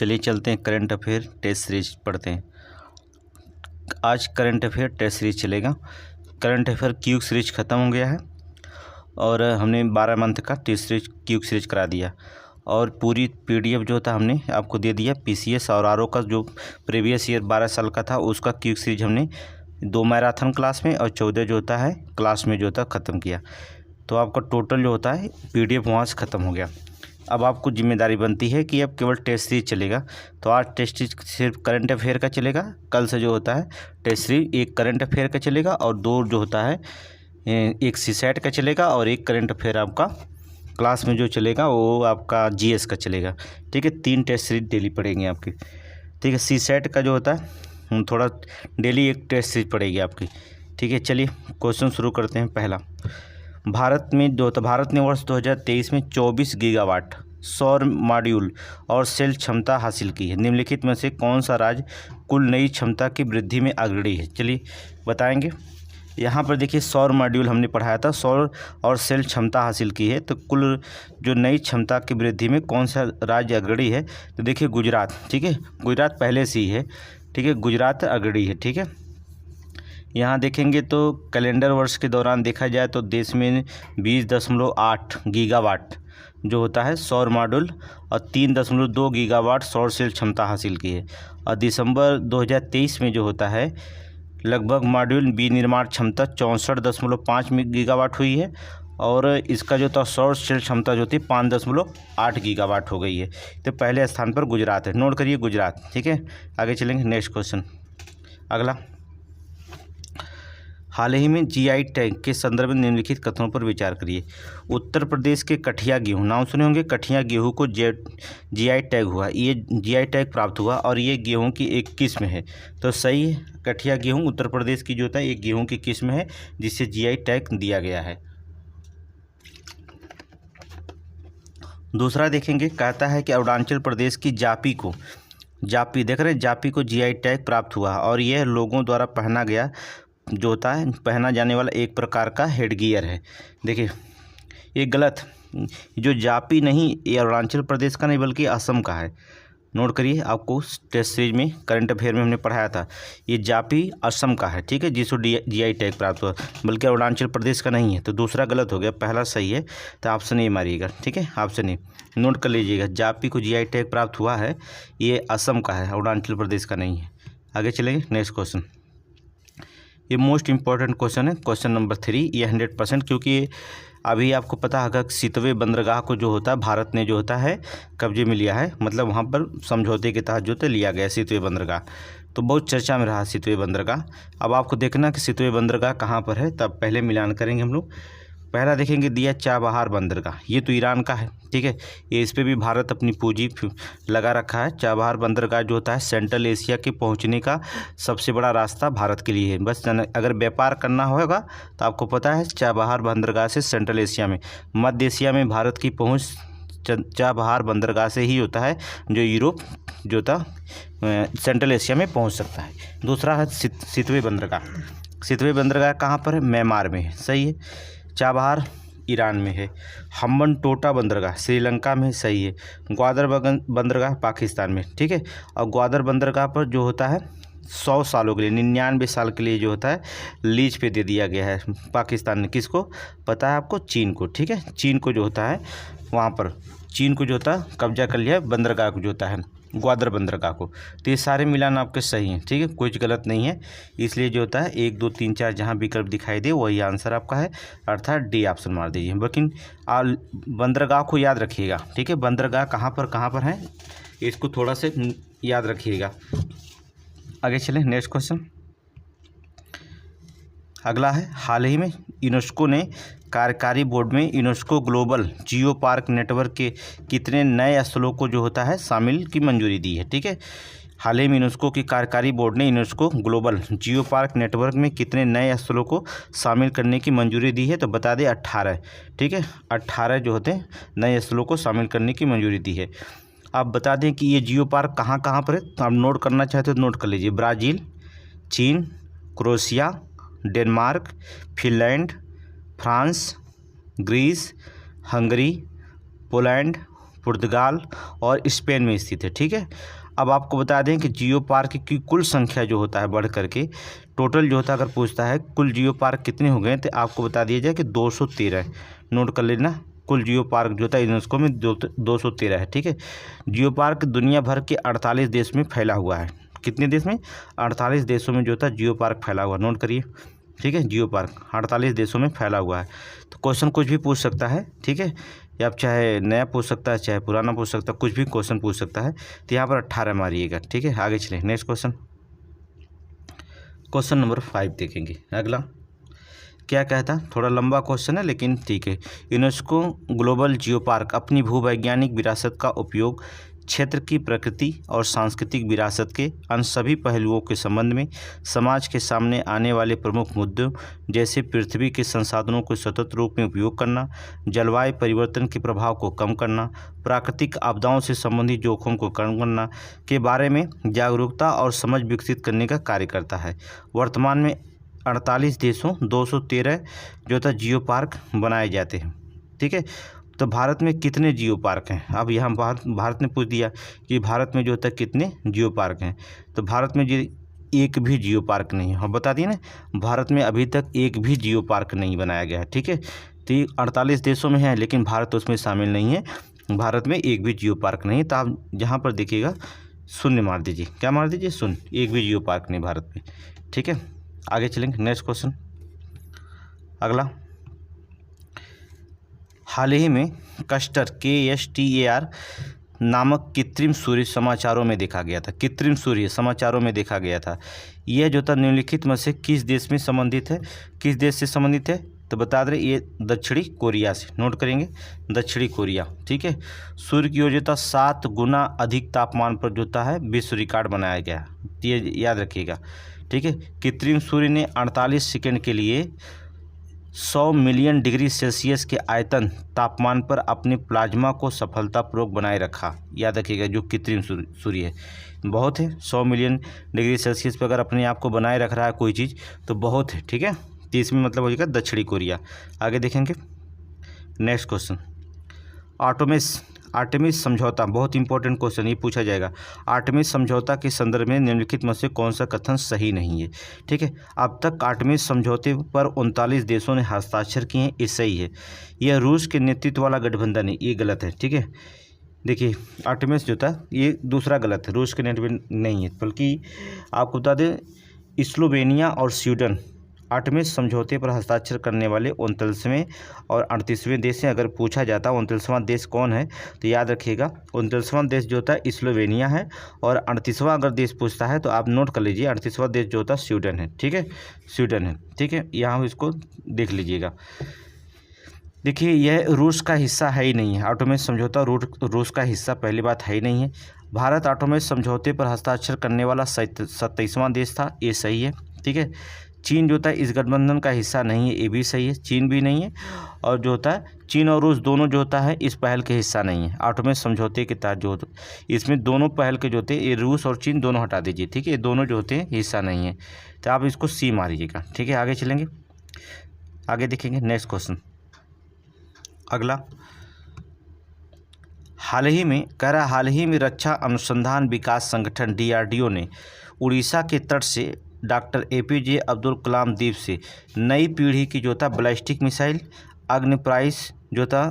चलिए चलते हैं करंट अफेयर टेस्ट सीरीज पढ़ते हैं। आज करंट अफेयर टेस्ट सीरीज चलेगा। करंट अफेयर क्यूक सीरीज ख़त्म हो गया है और हमने 12 मंथ का टेस्ट सीरीज क्यूक सीरीज करा दिया और पूरी पीडीएफ जो था हमने आपको दे दिया। पीसीएस और आरओ का जो प्रीवियस ईयर 12 साल का था उसका क्यूक सीरीज हमने 2 मैराथन क्लास में और 14 जो होता है क्लास में जो होता है ख़त्म किया। तो आपका टोटल जो होता है पीडीएफ वहाँ से ख़त्म हो गया। अब आपको जिम्मेदारी बनती है कि अब केवल टेस्ट सीरीज चलेगा। तो आज टेस्ट सीरीज सिर्फ करंट अफेयर का चलेगा। कल से जो होता है टेस्ट सीरीज एक करंट अफेयर का चलेगा और 2 जो होता है एक सीसैट का चलेगा और एक करंट अफेयर आपका क्लास में जो चलेगा वो आपका जीएस का चलेगा। ठीक है, 3 टेस्ट सीरीज डेली पढ़ेंगे आपकी। ठीक है, सीसैट का जो होता है थोड़ा डेली एक टेस्ट सीरीज पड़ेगी आपकी। ठीक है, चलिए क्वेश्चन शुरू करते हैं। पहला, भारत ने वर्ष 2023 में 24 गीगावाट सौर मॉड्यूल और सेल क्षमता हासिल की है। निम्नलिखित में से कौन सा राज्य कुल नई क्षमता की वृद्धि में अग्रणी है? चलिए बताएंगे। यहाँ पर देखिए सौर मॉड्यूल हमने पढ़ाया था, सौर और सेल क्षमता हासिल की है। तो कुल जो नई क्षमता की वृद्धि में कौन सा राज्य अग्रणी है? तो देखिए गुजरात। ठीक है, गुजरात पहले से ही है। ठीक है, गुजरात अग्रणी है। ठीक है, यहाँ देखेंगे तो कैलेंडर वर्ष के दौरान देखा जाए तो देश में 20.8 गीगावाट जो होता है सौर मॉड्यूल और 3.2 गीगावाट सौर सेल क्षमता हासिल की है। और दिसंबर 2023 में जो होता है लगभग मॉड्यूल विनिर्माण क्षमता 64.5 गीगावाट हुई है और इसका जो था सौर सेल क्षमता जो थी 5.8 गीगावाट हो गई है। तो पहले स्थान पर गुजरात है, नोट करिए गुजरात। ठीक है, आगे चलेंगे। नेक्स्ट क्वेश्चन अगला, हाल ही में जीआई टैग के संदर्भ में निम्नलिखित कथनों पर विचार करिए। उत्तर प्रदेश के कठिया गेहूँ, नाम सुने होंगे, कठिया गेहूँ को जीआई टैग हुआ, ये जीआई टैग प्राप्त हुआ और ये गेहूँ की एक किस्म है। तो सही है, कठिया गेहूँ उत्तर प्रदेश की जो होता है एक गेहूँ की किस्म है जिसे जीआई टैग दिया गया है। दूसरा देखेंगे, कहता है कि अरुणाचल प्रदेश की जापी देख रहे हैं, जापी को जीआई टैग प्राप्त हुआ और यह लोगों द्वारा पहना गया जो होता है पहना जाने वाला एक प्रकार का हेडगियर है। देखिए ये गलत, जो जापी नहीं ये अरुणाचल प्रदेश का नहीं बल्कि असम का है। नोट करिए, आपको टेस्ट सीरीज में करंट अफेयर में हमने पढ़ाया था, ये जापी असम का है। ठीक है, जिसको जीआई टैग प्राप्त हुआ, बल्कि अरुणाचल प्रदेश का नहीं है। तो दूसरा गलत हो गया, पहला सही है। तो ऑप्शन ए मारिएगा। ठीक है, ऑप्शन ए नोट कर लीजिएगा, जापी को जीआई टैग प्राप्त हुआ है, ये असम का है, अरुणाचल प्रदेश का नहीं है। आगे चलेंगे। नेक्स्ट क्वेश्चन, ये मोस्ट इंपॉर्टेंट क्वेश्चन है, क्वेश्चन नंबर 3। ये 100%, क्योंकि अभी आपको पता होगा सितवे बंदरगाह को जो होता है भारत ने जो होता है कब्जे में लिया है, मतलब वहाँ पर समझौते के तहत जो लिया गया सितवे बंदरगाह। तो बहुत चर्चा में रहा सितवे बंदरगाह। अब आपको देखना कि सितवे बंदरगाह कहाँ पर है, तब पहले मिलान करेंगे हम लोग। पहला देखेंगे दिया चाबहार बंदरगाह, ये तो ईरान का है। ठीक है, ये इस पे भी भारत अपनी पूंजी लगा रखा है। चाबहार बंदरगाह जो होता है सेंट्रल एशिया के पहुंचने का सबसे बड़ा रास्ता भारत के लिए है। बस अगर व्यापार करना होगा तो आपको पता है चाबहार बंदरगाह से सेंट्रल एशिया में, मध्य एशिया में भारत की पहुँच चाबहार बंदरगाह से ही होता है, जो यूरोप जो था सेंट्रल एशिया में पहुँच सकता है। दूसरा है सितवे बंदरगाह। सितवे बंदरगाह कहाँ पर है? म्यांमार में है। सही है। चाबहार ईरान में है। हम्बनटोटा बंदरगाह श्रीलंका में, सही है। ग्वादर बंदरगाह पाकिस्तान में। ठीक है, और ग्वादर बंदरगाह पर जो होता है 100 सालों के लिए, 99 साल के लिए जो होता है लीज पे दे दिया गया है पाकिस्तान ने। किसको पता है आपको? चीन को। ठीक है, चीन को जो होता है वहाँ पर चीन को जो होता है कब्जा कर लिया बंदरगाह को जो होता है ग्वादर बंदरगाह को। तो ये सारे मिलान आपके सही हैं। ठीक है, कुछ गलत नहीं है, इसलिए जो होता है 1 2 3 4 जहाँ विकल्प दिखाई दे वही आंसर आपका है, अर्थात डी ऑप्शन मार दीजिए। लेकिन बंदरगाह को याद रखिएगा। ठीक है, बंदरगाह कहाँ पर है इसको थोड़ा से याद रखिएगा। आगे चलें। नेक्स्ट क्वेश्चन अगला है, हाल ही में यूनेस्को ने कार्यकारी बोर्ड में UNESCO global geo park network के कितने नए स्थलों को जो होता है शामिल की मंजूरी दी है? ठीक है, हाल ही में यूनेस्को की कार्यकारी बोर्ड ने UNESCO global geo park network में कितने नए स्थलों को शामिल करने की मंजूरी दी है? तो बता दें 18। ठीक है, 18 जो होते हैं नए स्थलों को शामिल करने की मंजूरी दी है। आप बता दें कि ये जियो पार्क कहाँ पर है, तो आप नोट करना चाहते तो नोट कर लीजिए। ब्राज़ील, चीन, Croatia, Denmark, Finland, France, Greece, Hungary, Poland, पुर्तगाल और स्पेन में स्थित है। ठीक है, अब आपको बता दें कि जियो पार्क की कुल संख्या जो होता है बढ़ करके टोटल जो होता है, अगर पूछता है कुल जियो पार्क कितने हो गए तो आपको बता दिया जाए कि 213। नोट कर लेना, कुल जियो पार्क जो होता है यूनेस्को में 213 है। ठीक है, जियो पार्क दुनिया भर के 48 देश में फैला हुआ है। कितने देश में? 48 देशों में जो होता है जियो पार्क फैला हुआ, नोट करिए। ठीक है, जियो पार्क 48 देशों में फैला हुआ है। तो क्वेश्चन कुछ भी पूछ सकता है। ठीक है, या आप चाहे नया पूछ सकता है, चाहे पुराना पूछ सकता है, कुछ भी क्वेश्चन पूछ सकता है। तो यहाँ पर 18 मारिएगा। ठीक है, आगे चलें नेक्स्ट क्वेश्चन। क्वेश्चन नंबर 5 देखेंगे। अगला क्या कहता, थोड़ा लंबा क्वेश्चन है लेकिन ठीक है। यूनेस्को ग्लोबल जियो पार्क अपनी भूवैज्ञानिक विरासत का उपयोग क्षेत्र की प्रकृति और सांस्कृतिक विरासत के अन्य सभी पहलुओं के संबंध में समाज के सामने आने वाले प्रमुख मुद्दों जैसे पृथ्वी के संसाधनों को सतत रूप में उपयोग करना, जलवायु परिवर्तन के प्रभाव को कम करना, प्राकृतिक आपदाओं से संबंधित जोखिम को कम करना के बारे में जागरूकता और समझ विकसित करने का कार्य करता है। वर्तमान में 48 देशों 213 जो था जियो पार्क बनाए जाते हैं। ठीक है, तो भारत में कितने जियो पार्क हैं? अब यहाँ भारत ने पूछ दिया कि भारत में जो होता है कितने जियो पार्क हैं, तो भारत में एक भी जियो पार्क नहीं है। और बता दिए ना, भारत में अभी तक एक भी जियो पार्क नहीं बनाया गया है। ठीक है, तो ये 48 देशों में है लेकिन भारत उसमें शामिल नहीं है। भारत में एक भी जियो पार्क नहीं है। तो आप जहाँ पर देखिएगा शून्य मार दीजिए। क्या मार दीजिए? शून्य। एक भी जियो पार्क नहीं भारत में। ठीक है, आगे चलेंगे नेक्स्ट क्वेश्चन। अगला, हाल ही में KSTAR नामक कृत्रिम सूर्य समाचारों में देखा गया था। कृत्रिम सूर्य समाचारों में देखा गया था। यह जो था निम्नलिखित में से किस देश में संबंधित है? किस देश से संबंधित है? तो बता दें ये दक्षिणी कोरिया से। नोट करेंगे, दक्षिणी कोरिया। ठीक है, सूर्य की ओर जो था 7 गुना अधिक तापमान पर जो है विश्व रिकॉर्ड बनाया गया, ये याद रखिएगा। ठीक है, कृत्रिम सूर्य ने 48 सेकंड के लिए 100 मिलियन डिग्री सेल्सियस के आयतन तापमान पर अपने प्लाज्मा को सफलतापूर्वक बनाए रखा। याद रखिएगा, जो कृत्रिम सूर्य है बहुत है। 100 मिलियन डिग्री सेल्सियस पर अगर अपने आप को बनाए रख रहा है कोई चीज़ तो बहुत है। ठीक है, तो इसमें मतलब हो जाएगा दक्षिणी कोरिया। आगे देखेंगे नेक्स्ट क्वेश्चन। आर्टेमिस समझौता, बहुत इंपॉर्टेंट क्वेश्चन ये पूछा जाएगा। आर्टेमिस समझौता के संदर्भ में निम्नलिखित में से कौन सा कथन सही नहीं है? ठीक है, अब तक आर्टेमिस समझौते पर 39 देशों ने हस्ताक्षर किए हैं, ये सही है। यह रूस के नेतृत्व वाला गठबंधन है, ये गलत है। ठीक है, देखिए आर्टेमिस जो था ये दूसरा गलत है, रूस के नेतृत्व नहीं है, बल्कि आपको बता दें स्लोवेनिया और स्वीडन आर्टेमिस समझौते पर हस्ताक्षर करने वाले 39वें और 38वें देश हैं। अगर पूछा जाता 39वां देश कौन है तो याद रखिएगा 39वां देश जो होता है स्लोवेनिया है, और 38वां अगर देश पूछता है तो आप नोट कर लीजिए 38वां देश जो होता है स्वीडन है। ठीक है, स्वीडन है। ठीक है, यहाँ इसको देख लीजिएगा। देखिए यह रूस का हिस्सा है ही नहीं है, आर्टेमिस समझौता रूस का हिस्सा पहली बात है ही नहीं है। भारत आर्टेमिस समझौते पर हस्ताक्षर करने वाला 27वां देश था, ये सही है। ठीक है, चीन जो होता है इस गठबंधन का हिस्सा नहीं है, ये भी सही है, चीन भी नहीं है। और जो होता है चीन और रूस दोनों जो होता है इस पहल के हिस्सा नहीं है। आर्टेमिस समझौते के तहत जो होता इसमें दोनों पहल के जो होते हैं ये रूस और चीन दोनों हटा दीजिए। ठीक है, ये दोनों जो होते हैं हिस्सा नहीं है, तो आप इसको सी मारिएगा। ठीक है, आगे चलेंगे, आगे देखेंगे नेक्स्ट क्वेश्चन। अगला, हाल ही में रक्षा अनुसंधान विकास संगठन DRDO ने उड़ीसा के तट से डॉक्टर APJ अब्दुल कलाम द्वीप से नई पीढ़ी की जो था बैलिस्टिक मिसाइल अग्निप्राइम जो था,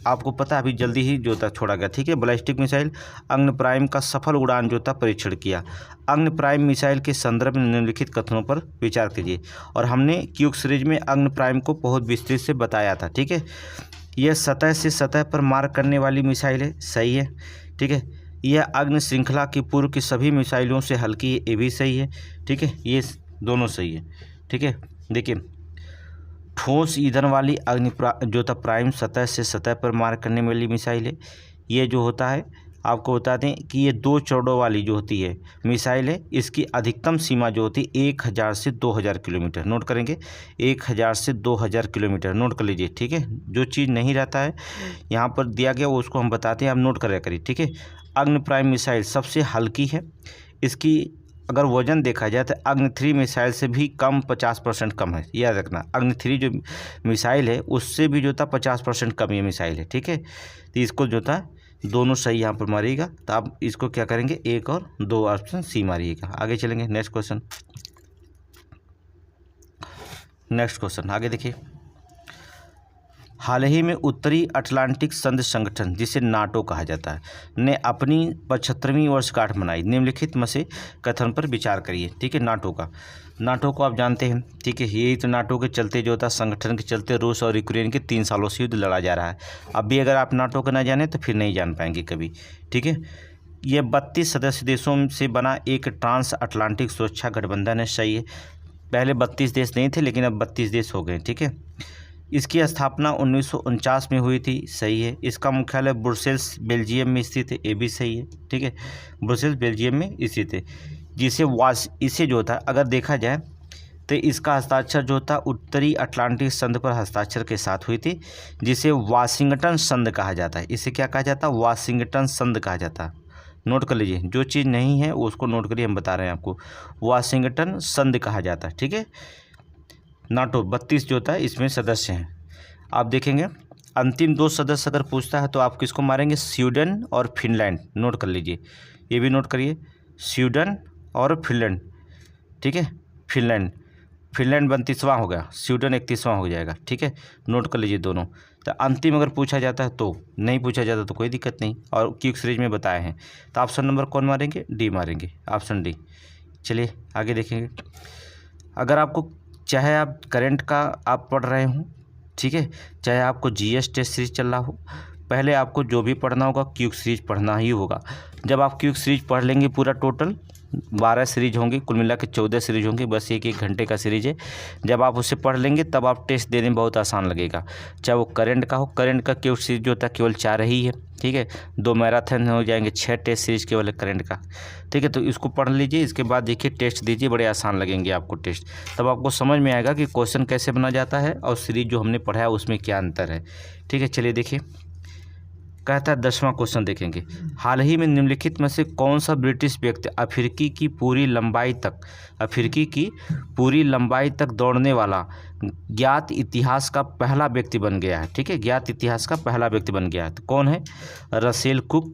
आपको पता अभी जल्दी ही जो था छोड़ा गया। ठीक है, बैलिस्टिक मिसाइल अग्निप्राइम का सफल उड़ान जो था परीक्षण किया। अग्निप्राइम मिसाइल के संदर्भ में निम्नलिखित कथनों पर विचार कीजिए। और हमने क्यूक सीरीज में अग्निप्राइम को बहुत विस्तृत से बताया था। ठीक है, यह सतह से सतह पर मार करने वाली मिसाइल है, सही है। ठीक है, यह अग्नि श्रृंखला की पूर्व की सभी मिसाइलों से हल्की है, ये भी सही है। ठीक है, ये दोनों सही है। ठीक है, देखिए ठोस ईंधन वाली जो था प्राइम सतह से सतह पर मार करने वाली मिसाइल है। ये जो होता है आपको बता दें कि ये 2 चौड़ों वाली जो होती है मिसाइल है, इसकी अधिकतम सीमा जो होती है 1000 से 2000 किलोमीटर। नोट करेंगे 1000 से 2000 किलोमीटर, नोट कर लीजिए। ठीक है, जो चीज़ नहीं रहता है यहाँ पर दिया गया वो उसको हम बताते हैं, आप नोट कर करिए। ठीक है, अग्निप्राइम मिसाइल सबसे हल्की है। इसकी अगर वजन देखा जाए तो अग्नि 3 मिसाइल से भी कम 50% कम है, याद रखना। अग्नि 3 जो मिसाइल है उससे भी जो था 50% कम ये मिसाइल है। ठीक है, तो इसको जो था दोनों सही यहाँ पर मारिएगा। तो आप इसको क्या करेंगे, 1 और 2 ऑप्शन सी मारिएगा। आगे चलेंगे नेक्स्ट क्वेश्चन आगे देखिए। हाल ही में उत्तरी अटलांटिक संधि संगठन, जिसे नाटो कहा जाता है, ने अपनी 75वीं वर्षगांठ मनाई। निम्नलिखित में से कथन पर विचार करिए। ठीक है, नाटो को आप जानते हैं। ठीक है, यही तो नाटो के चलते जो होता है, संगठन के चलते रूस और यूक्रेन के 3 सालों से युद्ध लड़ा जा रहा है। अब भी अगर आप नाटो को ना जाने तो फिर नहीं जान पाएंगे कभी। ठीक है, यह 32 सदस्य देशों से बना एक ट्रांस अटलांटिक सुरक्षा गठबंधन है। सही है, पहले 32 देश नहीं थे लेकिन अब 32 देश हो गए। ठीक है, इसकी स्थापना 1949 में हुई थी। सही है, इसका मुख्यालय ब्रुसेल्स बेल्जियम में स्थित है। ये भी सही है। ठीक है, ब्रुसेल्स बेल्जियम में स्थित है। इसे जो होता है अगर देखा जाए तो इसका हस्ताक्षर जो होता है उत्तरी अटलांटिक संधि पर हस्ताक्षर के साथ हुई थी, जिसे वाशिंगटन संधि कहा जाता है। इसे क्या कहा जाता है, वाशिंगटन संधि कहा जाता है। नोट कर लीजिए, जो चीज़ नहीं है उसको नोट करिए, हम बता रहे हैं आपको, वाशिंगटन संधि कहा जाता है। ठीक है, नाटो 32 जो होता है इसमें सदस्य हैं। आप देखेंगे अंतिम 2 सदस्य अगर पूछता है तो आप किसको मारेंगे, स्वीडन और फिनलैंड। नोट कर लीजिए, ये भी नोट करिए, स्वीडन और फिनलैंड। ठीक है, फिनलैंड 32वां हो गया, स्वीडन 31वां हो जाएगा। ठीक है, नोट कर लीजिए दोनों। तो अंतिम अगर पूछा जाता है तो, नहीं पूछा जाता तो कोई दिक्कत नहीं, और क्विक सीरीज में बताए हैं। तो ऑप्शन नंबर कौन मारेंगे, डी मारेंगे, ऑप्शन डी। चलिए आगे देखेंगे। अगर आपको चाहे आप करंट का आप पढ़ रहे हों, ठीक है, चाहे आपको जीएस टेस्ट सीरीज चल रहा हो, पहले आपको जो भी पढ़ना होगा क्विक सीरीज पढ़ना ही होगा। जब आप क्विक सीरीज पढ़ लेंगे, पूरा टोटल 12 सीरीज होंगी, कुल मिला के 14 सीरीज होंगी, बस 1-1 घंटे का सीरीज है। जब आप उसे पढ़ लेंगे तब आप टेस्ट देने में बहुत आसान लगेगा। चाहे वो करंट का हो, करंट का क्विक सीरीज जो होता है केवल 4 ही है। ठीक है, 2 मैराथन हो जाएंगे, 6 टेस्ट सीरीज केवल है करंट का। ठीक है, तो इसको पढ़ लीजिए, इसके बाद देखिए टेस्ट दीजिए, बड़े आसान लगेंगे आपको टेस्ट। तब आपको समझ में आएगा कि क्वेश्चन कैसे बना जाता है और सीरीज जो हमने पढ़ा है उसमें क्या अंतर है। ठीक है, चलिए देखिए, कहता है 10वां क्वेश्चन देखेंगे। हाल ही में निम्नलिखित में से कौन सा ब्रिटिश व्यक्ति अफ्रीकी की पूरी लंबाई तक दौड़ने वाला ज्ञात इतिहास का पहला व्यक्ति बन गया है। ठीक है, ज्ञात इतिहास का पहला व्यक्ति बन गया है। तो कौन है, Russell cook,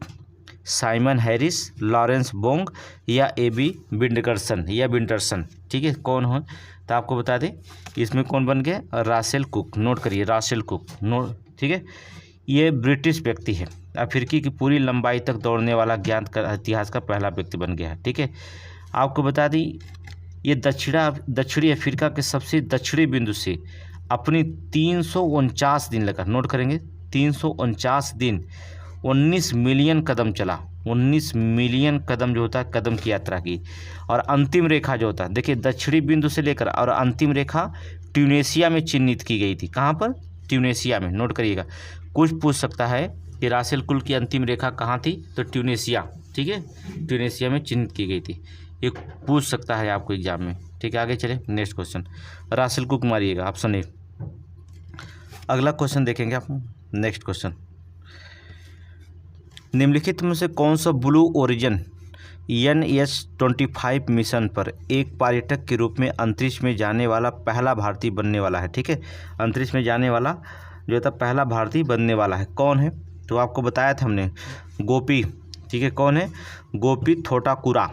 Simon Harris, Lawrence Bong या एबी विंटरसन। ठीक है, कौन हो, तो आपको बता दें इसमें कौन बन गया, रासेल कुक। नोट करिए, रासेल कुक। ठीक है, ये ब्रिटिश व्यक्ति है, अफ्रीकी की पूरी लंबाई तक दौड़ने वाला ज्ञात इतिहास का पहला व्यक्ति बन गया है। ठीक है, आपको बता दी ये दक्षिणी अफ्रीका के सबसे दक्षिणी बिंदु से अपनी 349 दिन लगा। नोट करेंगे, 349 दिन 19 मिलियन कदम चला। 19 मिलियन कदम जो होता है कदम की यात्रा की। और अंतिम रेखा जो होता है, देखिए दक्षिणी बिंदु से लेकर और अंतिम रेखा ट्यूनेशिया में चिन्हित की गई थी। कहाँ पर, ट्यूनेशिया में। नोट करिएगा, कुछ पूछ सकता है कि रासेल कुक की अंतिम रेखा कहाँ थी, तो ट्यूनेशिया। ठीक है, ट्यूनेशिया में चिन्हित की गई थी, ये पूछ सकता है आपको एग्जाम में। ठीक है, आगे चले नेक्स्ट क्वेश्चन, रासेल कुक मारिएगा, ऑप्शन ए। अगला क्वेश्चन देखेंगे आप, नेक्स्ट क्वेश्चन, निम्नलिखित में से कौन सा ब्लू ओरिजिन NS-25 मिशन पर एक पर्यटक के रूप में अंतरिक्ष में जाने वाला पहला भारतीय बनने वाला है। ठीक है, अंतरिक्ष में जाने वाला जो था पहला भारतीय बनने वाला है, कौन है, तो आपको बताया था हमने, गोपी। ठीक है, कौन है, गोपी थोटाकुरा,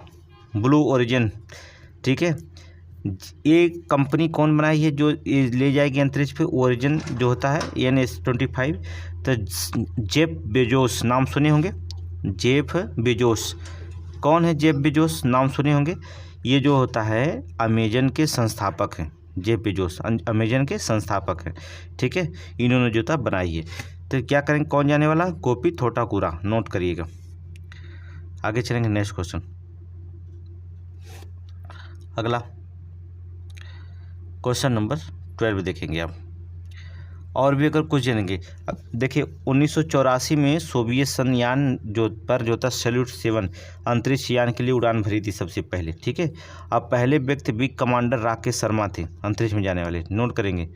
ब्लू ओरिजिन। ठीक है, ये कंपनी कौन बनाई है जो ले जाएगी अंतरिक्ष पे, ओरिजिन जो होता है NS-25। तो जेफ बेजोस, नाम सुने होंगे, जेफ बेजोस। कौन है जेफ बेजोस, नाम सुने होंगे, ये जो होता है अमेजन के संस्थापक हैं। जेफ बेजोस अमेजन के संस्थापक हैं। ठीक है, इन्होंने जो था बनाई है। तो क्या करेंगे, कौन जाने वाला, गोपी थोटाकुरा। नोट करिएगा, आगे चलेंगे नेक्स्ट क्वेश्चन। अगला क्वेश्चन नंबर 12 देखेंगे आप, और भी अगर कुछ जानेंगे। देखिए 1984 में सोवियत संघ यान जो था सैल्यूट 7 अंतरिक्ष यान के लिए उड़ान भरी थी सबसे पहले। ठीक है, अब पहले व्यक्ति विंग कमांडर राकेश शर्मा थे अंतरिक्ष में जाने वाले। नोट करेंगे,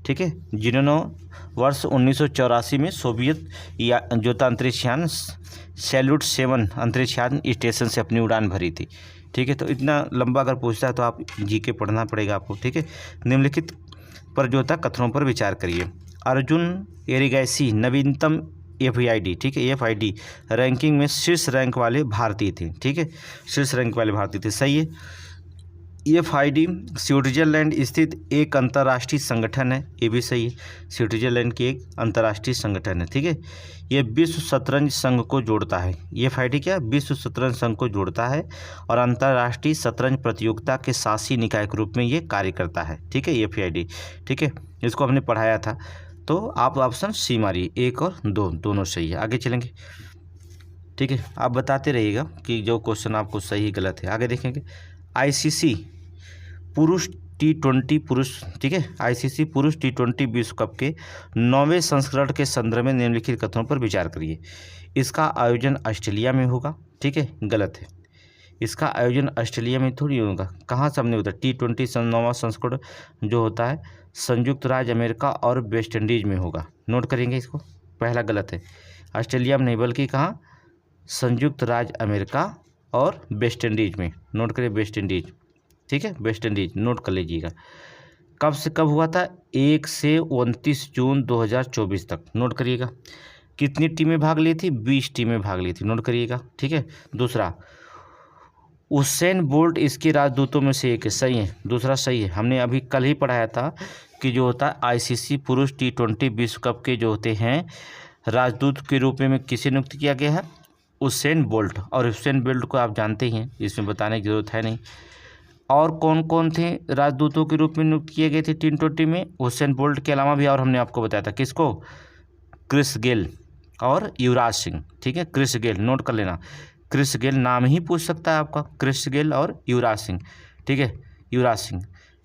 ठीक है, जिन्होंने वर्ष 1984 में सोवियत जो था अंतरिक्ष यान सैल्यूट 7 अंतरिक्ष यान स्टेशन से अपनी उड़ान भरी थी। ठीक है, तो इतना लंबा अगर पूछता है तो आप जीके पढ़ना पड़ेगा आपको। ठीक है, निम्नलिखित पर जो था कथनों पर विचार करिए। अर्जुन एरिगैसी नवीनतम FID, ठीक है, FID रैंकिंग में शीर्ष रैंक वाले भारतीय थे, ठीक है, शीर्ष रैंक वाले भारतीय थे, सही है। FID स्विट्जरलैंड स्थित एक अंतर्राष्ट्रीय संगठन है, ये भी सही है, स्विट्जरलैंड की एक अंतर्राष्ट्रीय संगठन है, ठीक है। ये विश्व शतरंज संघ को जोड़ता है, FID क्या, विश्व शतरंज संघ को जोड़ता है और अंतर्राष्ट्रीय शतरंज प्रतियोगिता के शासी निकाय के रूप में ये कार्य करता है, ठीक है, FID, ठीक है, इसको हमने पढ़ाया था। तो आप ऑप्शन सी मारिए, 1 और 2 दोनों सही है। आगे चलेंगे, ठीक है, आप बताते रहिएगा कि जो क्वेश्चन आपको सही गलत है। आगे देखेंगे, ICC पुरुष T20 पुरुष, ठीक है, ICC पुरुष T20 विश्व कप के 9वें संस्करण के संदर्भ में निम्नलिखित कथनों पर विचार करिए। इसका आयोजन ऑस्ट्रेलिया में होगा, ठीक है, गलत है, इसका आयोजन ऑस्ट्रेलिया में थोड़ी होगा। कहाँ सामने होता है, T20 9वां संस्करण जो होता है संयुक्त राज्य अमेरिका और वेस्ट इंडीज में होगा। नोट करेंगे इसको, पहला गलत है, ऑस्ट्रेलिया में नहीं बल्कि कहाँ, संयुक्त राज्य अमेरिका और वेस्ट इंडीज में। नोट करिए वेस्ट इंडीज, ठीक है, वेस्ट इंडीज नोट कर लीजिएगा। कब से कब हुआ था, 1 से 29 जून 2024 तक। नोट करिएगा। कितनी टीमें भाग ली थी, 20 टीमें भाग ली थी। नोट करिएगा, ठीक है। दूसरा, उसेन बोल्ट इसके राजदूतों में से एक है, सही है, दूसरा सही है। हमने अभी कल ही पढ़ाया था कि जो होता है ICC पुरुष T20 विश्व कप के जो होते हैं राजदूत के रूप में किसे नियुक्त किया गया है, उसेन बोल्ट। और उसेन बोल्ट को आप जानते ही हैं, इसमें बताने की जरूरत है नहीं। और कौन कौन थे राजदूतों के रूप में नियुक्त किए गए थे T20 में, उसेन बोल्ट के अलावा भी और हमने आपको बताया था, किसको, क्रिस गेल और युवराज सिंह, ठीक है, क्रिस गेल नोट कर लेना। क्रिस गेल नाम ही पूछ सकता है आपका, क्रिस गेल और युवराज सिंह, ठीक है, युवराज सिंह,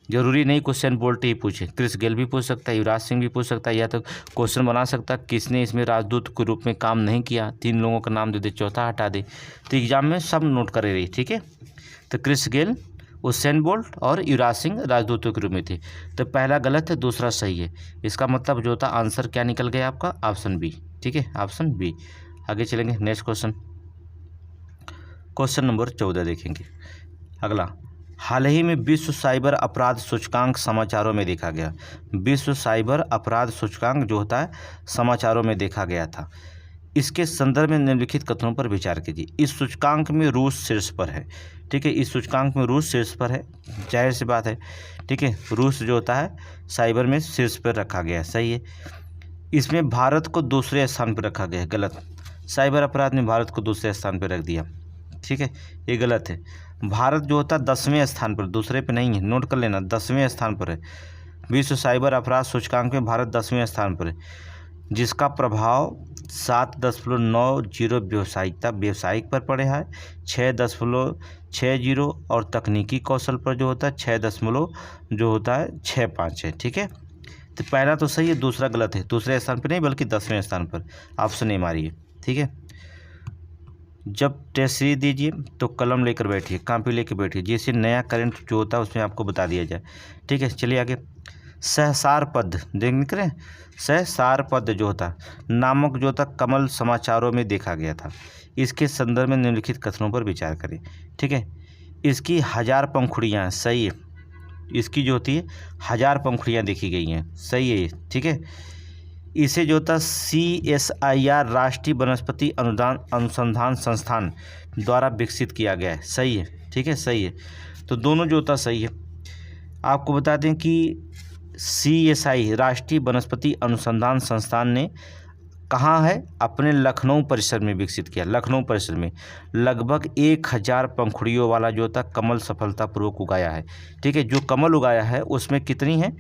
जरूरी नहीं क्वेश्चन बोल्ट ही पूछे, क्रिस गेल भी पूछ सकता है, युवराज सिंह भी पूछ सकता है, या तो क्वेश्चन बना सकता है किसने इसमें राजदूत के रूप में काम नहीं किया, 3 लोगों का नाम दे दे, चौथा हटा दे। तो एग्जाम में सब नोट करे रही, ठीक है। तो क्रिस गेल, उसेन बोल्ट और युवराज सिंह राजदूतों के रूप में थे। तो पहला गलत है, दूसरा सही है। इसका मतलब जो था आंसर क्या निकल गया आपका, ऑप्शन बी, ठीक है, ऑप्शन बी। आगे चलेंगे, नेक्स्ट क्वेश्चन, क्वेश्चन नंबर 14 देखेंगे। अगला, हाल ही में विश्व साइबर अपराध सूचकांक समाचारों में देखा गया। विश्व साइबर अपराध सूचकांक जो होता है समाचारों में देखा गया था। इसके संदर्भ में निम्नलिखित कथनों पर विचार कीजिए। इस सूचकांक में रूस शीर्ष पर है, ठीक है, इस सूचकांक में रूस शीर्ष पर है, जाहिर सी बात है, ठीक है, रूस जो होता है साइबर में शीर्ष पर रखा गया है, सही है। इसमें भारत को दूसरे स्थान पर रखा गया है, गलत। साइबर अपराध में भारत को दूसरे स्थान पर रख दिया, ठीक है, ये गलत है। भारत जो होता है 10वें स्थान पर, दूसरे पे नहीं है, नोट कर लेना, 10वें स्थान पर है। विश्व साइबर अपराध सूचकांक में भारत 10वें स्थान पर है, जिसका प्रभाव 7.90 व्यावसायिक पर पड़े है, 6.60 और तकनीकी कौशल पर जो होता है 6.65 है, ठीक है। तो पहला तो सही है, दूसरा गलत है, दूसरे स्थान पर नहीं बल्कि 10वें स्थान पर। ऑप्शन ए मारिए, ठीक है। जब टेस्ट सीरीज दीजिए तो कलम लेकर बैठिए, कापी लेकर बैठिए, जैसे नया करंट जो होता है उसमें आपको बता दिया जाए, ठीक है। चलिए आगे, सहसार पद देख करें, सहसार पद जो होता नामक जो होता कमल समाचारों में देखा गया था। इसके संदर्भ में निम्नलिखित कथनों पर विचार करें, ठीक है। इसकी 1000 पंखुड़ियाँ, सही है, इसकी जो होती है 1000 पंखुड़ियाँ देखी गई हैं, सही है ये, ठीक है। इसे जो होता CSIR राष्ट्रीय वनस्पति अनुसंधान संस्थान द्वारा विकसित किया गया है, सही है, ठीक है, सही है। तो दोनों जो होता सही है। आपको बता दें कि CSI राष्ट्रीय वनस्पति अनुसंधान संस्थान ने कहाँ है, अपने लखनऊ परिसर में विकसित किया। लखनऊ परिसर में लगभग 1000 पंखुड़ियों वाला जो होता कमल सफलतापूर्वक उगाया है, ठीक है। जो कमल उगाया है उसमें कितनी है,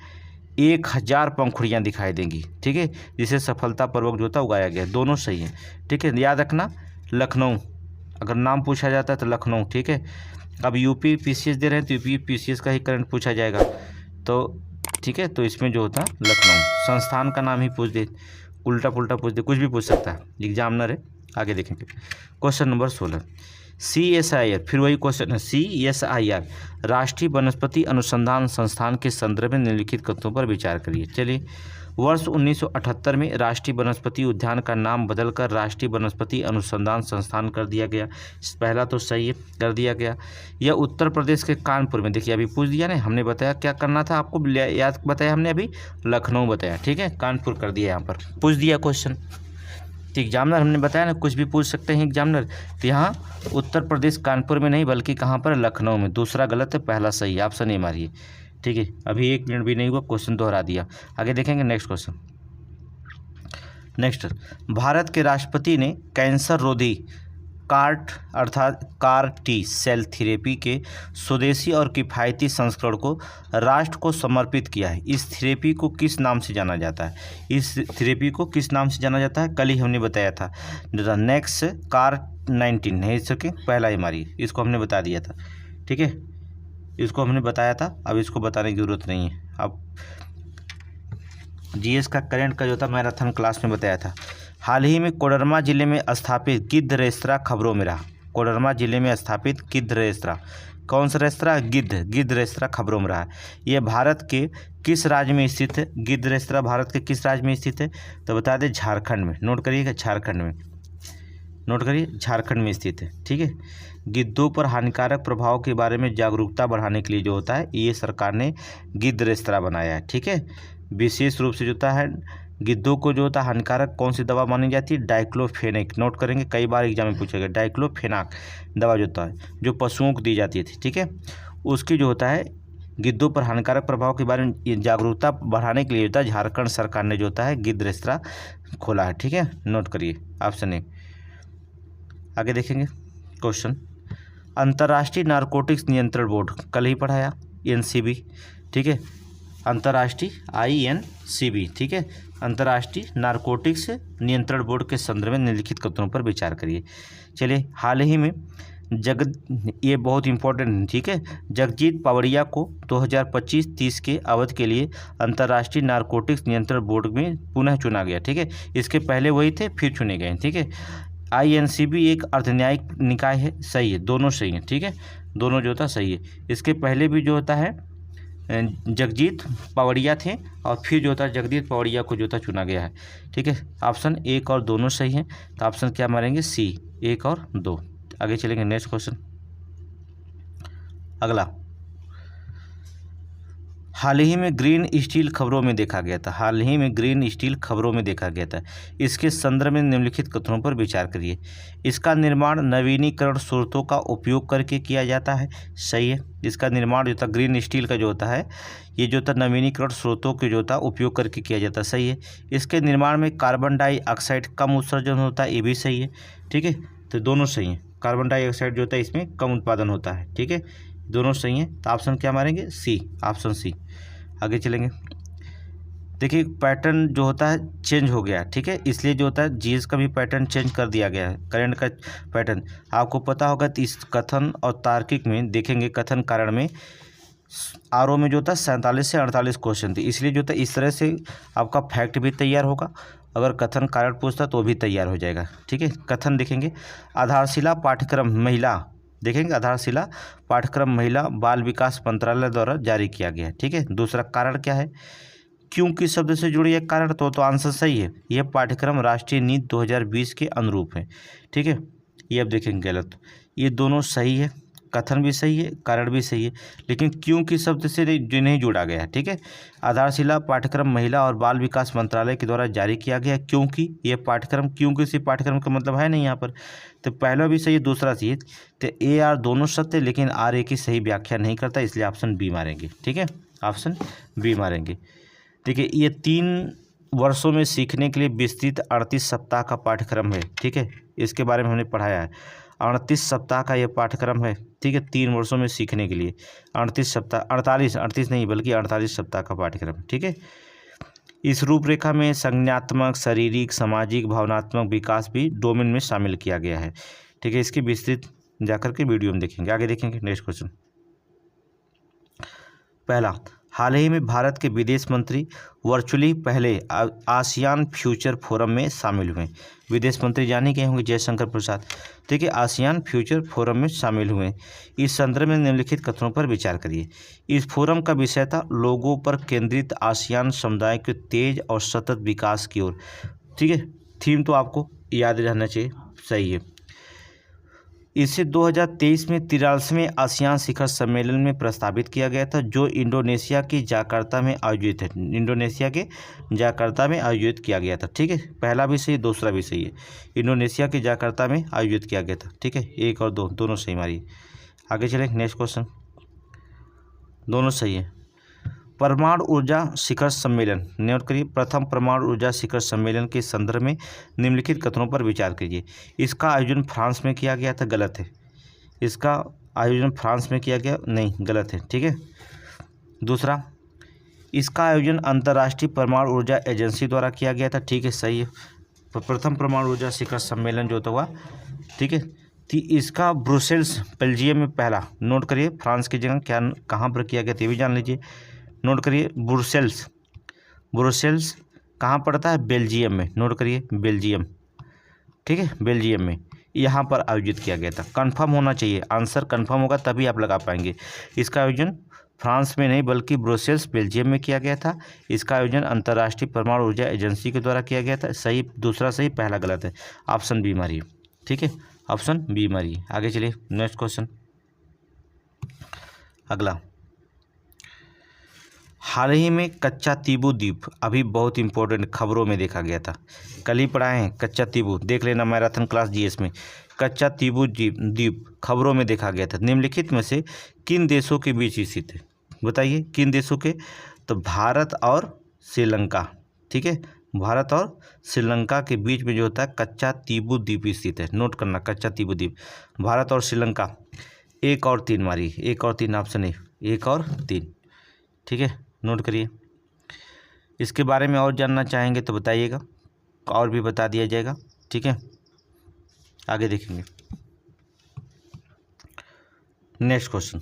1000 पंखुड़ियाँ दिखाई देंगी, ठीक है, जिसे सफलतापूर्वक जो होता उगाया गया। दोनों सही है, ठीक है, याद रखना लखनऊ, अगर नाम पूछा जाता है तो लखनऊ, ठीक है। अब UP PCS दे रहे हैं तो UP PCS का ही करंट पूछा जाएगा, तो ठीक है, तो इसमें जो होता लखनऊ, संस्थान का नाम ही पूछ दे, उल्टा पुल्टा पूछ दे, कुछ भी पूछ सकता है, एग्जामिनर है। आगे देखेंगे, क्वेश्चन नंबर 16, CSIR, फिर वही क्वेश्चन है, CSIR राष्ट्रीय वनस्पति अनुसंधान संस्थान के संदर्भ में निम्नलिखित कथनों पर विचार करिए। चलिए, वर्ष 1978 में राष्ट्रीय वनस्पति उद्यान का नाम बदलकर राष्ट्रीय वनस्पति अनुसंधान संस्थान कर दिया गया। पहला तो सही है, कर दिया गया। यह उत्तर प्रदेश के कानपुर में, देखिए अभी पूछ दिया ना, हमने बताया क्या करना था आपको, याद बताया हमने अभी, लखनऊ बताया, ठीक है, कानपुर कर दिया, यहाँ पर पूछ दिया क्वेश्चन। तो एग्जामिनर हमने बताया ना कुछ भी पूछ सकते हैं एग्जामिनर। तो यहाँ उत्तर प्रदेश कानपुर में नहीं बल्कि कहाँ पर, लखनऊ में। दूसरा गलत है, पहला सही है, ऑप्शन ए मारिए। ठीक है, अभी 1 मिनट भी नहीं हुआ, क्वेश्चन दोहरा दिया। आगे देखेंगे नेक्स्ट क्वेश्चन। नेक्स्ट, भारत के राष्ट्रपति ने कैंसर रोधी कार्ट अर्थात कार टी सेल थेरेपी के स्वदेशी और किफ़ायती संस्करण को राष्ट्र को समर्पित किया है। इस थेरेपी को किस नाम से जाना जाता है? इस थेरेपी को किस नाम से जाना जाता है? कल ही हमने बताया था, नेक्स्ट कार 19 है इसके पहला ही मारी, इसको हमने बता दिया था। ठीक है, इसको हमने बताया था, अब इसको बताने की जरूरत नहीं है। अब जीएस का करंट का जो था मैराथन क्लास में बताया था। हाल ही में कोडरमा जिले में स्थापित गिद्ध रेस्तरां खबरों में रहा। कोडरमा जिले में स्थापित गिद्ध रेस्तरां, कौन सा रेस्तरां? गिद्ध रेस्तरां खबरों में रहा। यह भारत के किस राज्य में स्थित है? गिद्ध रेस्तरां भारत के किस राज्य में स्थित है? तो बता दें झारखंड में। नोट करिएगा, झारखंड में, नोट करिए, झारखंड में स्थित है। ठीक है, गिद्धों पर हानिकारक प्रभाव के बारे में जागरूकता बढ़ाने के लिए जो होता है ये सरकार ने गिद्ध रेस्तरां बनाया है। ठीक है, विशेष रूप से जो होता है गिद्धों को जो होता है हानिकारक कौन सी दवा मानी जाती है? डाइक्लोफेनेक। नोट करेंगे, कई बार एग्जाम में पूछेगा। डाइक्लोफेनाक दवा जो होता है जो पशुओं को दी जाती थी, ठीक है, उसकी जो होता है गिद्धों पर हानिकारक प्रभाव के बारे में जागरूकता बढ़ाने के लिए होता है झारखंड सरकार ने जो होता है गिद्ध रेस्तरां खोला है। ठीक है, नोट करिए, ऑप्शन ए। आगे देखेंगे क्वेश्चन। अंतर्राष्ट्रीय नारकोटिक्स नियंत्रण बोर्ड, कल ही पढ़ाया, एनसीबी। ठीक है, अंतर्राष्ट्रीय INCB। ठीक है, अंतर्राष्ट्रीय नारकोटिक्स नियंत्रण बोर्ड के संदर्भ में निम्नलिखित कथनों पर विचार करिए। चलिए, हाल ही में ये बहुत इंपॉर्टेंट, ठीक है, जगजीत पवड़िया को 2025-30 के अवधि के लिए अंतर्राष्ट्रीय नारकोटिक्स नियंत्रण बोर्ड में पुनः चुना गया। ठीक है, इसके पहले वही थे, फिर चुने गए। ठीक है, INCB एक अर्धन्यायिक निकाय है, सही है, दोनों सही हैं। ठीक है, दोनों जो होता सही है। इसके पहले भी जो होता है जगजीत पवड़िया थे और फिर जो होता है जगजीत पवड़िया को जो होता चुना गया है। ठीक है, ऑप्शन 1 और दोनों सही हैं, तो ऑप्शन क्या मारेंगे? C, 1 और 2। आगे चलेंगे नेक्स्ट क्वेश्चन। अगला, हाल ही में ग्रीन स्टील खबरों में देखा गया था। हाल ही में ग्रीन स्टील खबरों में देखा गया था, इसके संदर्भ में निम्नलिखित कथनों पर विचार करिए। इसका निर्माण नवीनीकरण स्रोतों का उपयोग करके किया जाता है, सही है। इसका निर्माण जो होता है ग्रीन स्टील का जो होता है ये जो होता है नवीनीकरण स्रोतों के जो होता है उपयोग करके किया जाता है, सही है। इसके निर्माण में कार्बन डाइऑक्साइड कम उत्सर्जन होता है, ये भी सही है। ठीक है, तो दोनों सही हैं। कार्बन डाइऑक्साइड जो होता है इसमें कम उत्पादन होता है। ठीक है, दोनों सही हैं, तो ऑप्शन क्या मारेंगे? C, option C। आगे चलेंगे, देखिए पैटर्न जो होता है चेंज हो गया। ठीक है, इसलिए जो होता है जीएस का भी पैटर्न चेंज कर दिया गया है, करंट का पैटर्न आपको पता होगा। तो इस कथन और तार्किक में देखेंगे, कथन कारण में RO में जो होता है 47 से 48 क्वेश्चन थे, इसलिए जो होता है इस तरह से आपका फैक्ट भी तैयार होगा। अगर कथन कारण पूछता तो भी तैयार हो जाएगा। ठीक है, कथन देखेंगे, आधारशिला पाठ्यक्रम महिला, देखेंगे आधारशिला पाठ्यक्रम महिला बाल विकास मंत्रालय द्वारा जारी किया गया है। ठीक है, दूसरा कारण क्या है? क्योंकि शब्द से जुड़ी एक कारण, तो आंसर सही है। यह पाठ्यक्रम राष्ट्रीय नीति 2020 के अनुरूप है। ठीक है, ये अब देखेंगे गलत, ये दोनों सही है, कथन भी सही है, कारण भी सही है, लेकिन क्योंकि शब्द से जो नहीं जुड़ा गया है। ठीक है, आधारशिला पाठ्यक्रम महिला और बाल विकास मंत्रालय के द्वारा जारी किया गया, क्योंकि यह पाठ्यक्रम, क्योंकि इसी पाठ्यक्रम का मतलब है नहीं यहाँ पर, तो पहला भी सही है, दूसरा सही है। तो AR दोनों सत्य, लेकिन RA की सही व्याख्या नहीं करता, इसलिए ऑप्शन B मारेंगे। ठीक है, ऑप्शन B मारेंगे। देखिए, ये 3 वर्षों में सीखने के लिए विस्तृत 38 सप्ताह का पाठ्यक्रम है। ठीक है, इसके बारे में हमने पढ़ाया है। 38 सप्ताह का यह पाठ्यक्रम है। ठीक है, 3 वर्षों में सीखने के लिए 38 सप्ताह, 38 नहीं बल्कि 48 सप्ताह का पाठ्यक्रम। ठीक है, इस रूपरेखा में संज्ञात्मक, शारीरिक, सामाजिक, भावनात्मक विकास भी डोमेन में शामिल किया गया है। ठीक है, इसकी विस्तृत जाकर के वीडियो में देखेंगे। आगे देखेंगे नेक्स्ट क्वेश्चन। पहला, हाल ही में भारत के विदेश मंत्री वर्चुअली पहले आसियान फ्यूचर फोरम में शामिल हुए। विदेश मंत्री जाने गए होंगे जयशंकर प्रसाद। ठीक है, आसियान फ्यूचर फोरम में शामिल हुए। इस संदर्भ में निम्नलिखित कथनों पर विचार करिए। इस फोरम का विषय था लोगों पर केंद्रित आसियान समुदाय के तेज और सतत विकास की ओर। ठीक है, थीम तो आपको याद रहना चाहिए, सही है। इसे 2023 में 43वें आसियान शिखर सम्मेलन में प्रस्तावित किया गया था, जो इंडोनेशिया की जाकार्ता में आयोजित है। इंडोनेशिया के जाकार्ता में आयोजित किया गया था। ठीक है, पहला भी सही, दूसरा भी सही है। इंडोनेशिया के जाकार्ता में आयोजित किया गया था। ठीक है, एक और दो दोनों सही मारिए। आगे चले, नेक्स्ट क्वेश्चन, दोनों सही है। परमाणु ऊर्जा शिखर सम्मेलन, नोट करिए, प्रथम परमाणु ऊर्जा शिखर सम्मेलन के संदर्भ में निम्नलिखित कथनों पर विचार कीजिए। इसका आयोजन फ्रांस में किया गया था, गलत है। इसका आयोजन फ्रांस में किया गया, नहीं, गलत है। ठीक है, दूसरा, इसका आयोजन अंतर्राष्ट्रीय परमाणु ऊर्जा एजेंसी द्वारा किया गया था, ठीक है, सही है। प्रथम परमाणु ऊर्जा शिखर सम्मेलन जो हुआ, ठीक है, इसका ब्रुसेल्स बेल्जियम में पहला, नोट करिए, फ्रांस की जगह क्या कहाँ पर किया गया ये भी जान लीजिए। नोट करिए, ब्रुसेल्स कहाँ पड़ता है, बेल्जियम में, नोट करिए, बेल्जियम, ठीक है, बेल्जियम में यहाँ पर आयोजित किया गया था। कंफर्म होना चाहिए, आंसर कंफर्म होगा तभी आप लगा पाएंगे। इसका आयोजन फ्रांस में नहीं बल्कि ब्रुसेल्स बेल्जियम में किया गया था। इसका आयोजन अंतर्राष्ट्रीय परमाणु ऊर्जा एजेंसी के द्वारा किया गया था, सही, दूसरा सही, पहला गलत है। ऑप्शन बी मारिए, ठीक है, ऑप्शन बी मारिए। आगे चलिए, नेक्स्ट क्वेश्चन, अगला, हाल ही में कच्चा तीबू द्वीप, अभी बहुत इंपॉर्टेंट, खबरों में देखा गया था, कल ही पढ़ाए हैं। कच्चा तीबू देख लेना मैराथन क्लास जीएस में। कच्चा तीबू द्वीप खबरों में देखा गया था, निम्नलिखित में से किन देशों के बीच स्थित है, बताइए किन देशों के। तो भारत और श्रीलंका, ठीक है, भारत और श्रीलंका के बीच में जो होता है कच्चा तीबू द्वीप स्थित है। नोट करना, कच्चा तीबू द्वीप, भारत और श्रीलंका। एक और तीन मारिए, एक और तीन, ऑप्शन ए, एक और तीन, ठीक है, नोट करिए। इसके बारे में और जानना चाहेंगे तो बताइएगा, और भी बता दिया जाएगा, ठीक है। आगे देखेंगे, नेक्स्ट क्वेश्चन,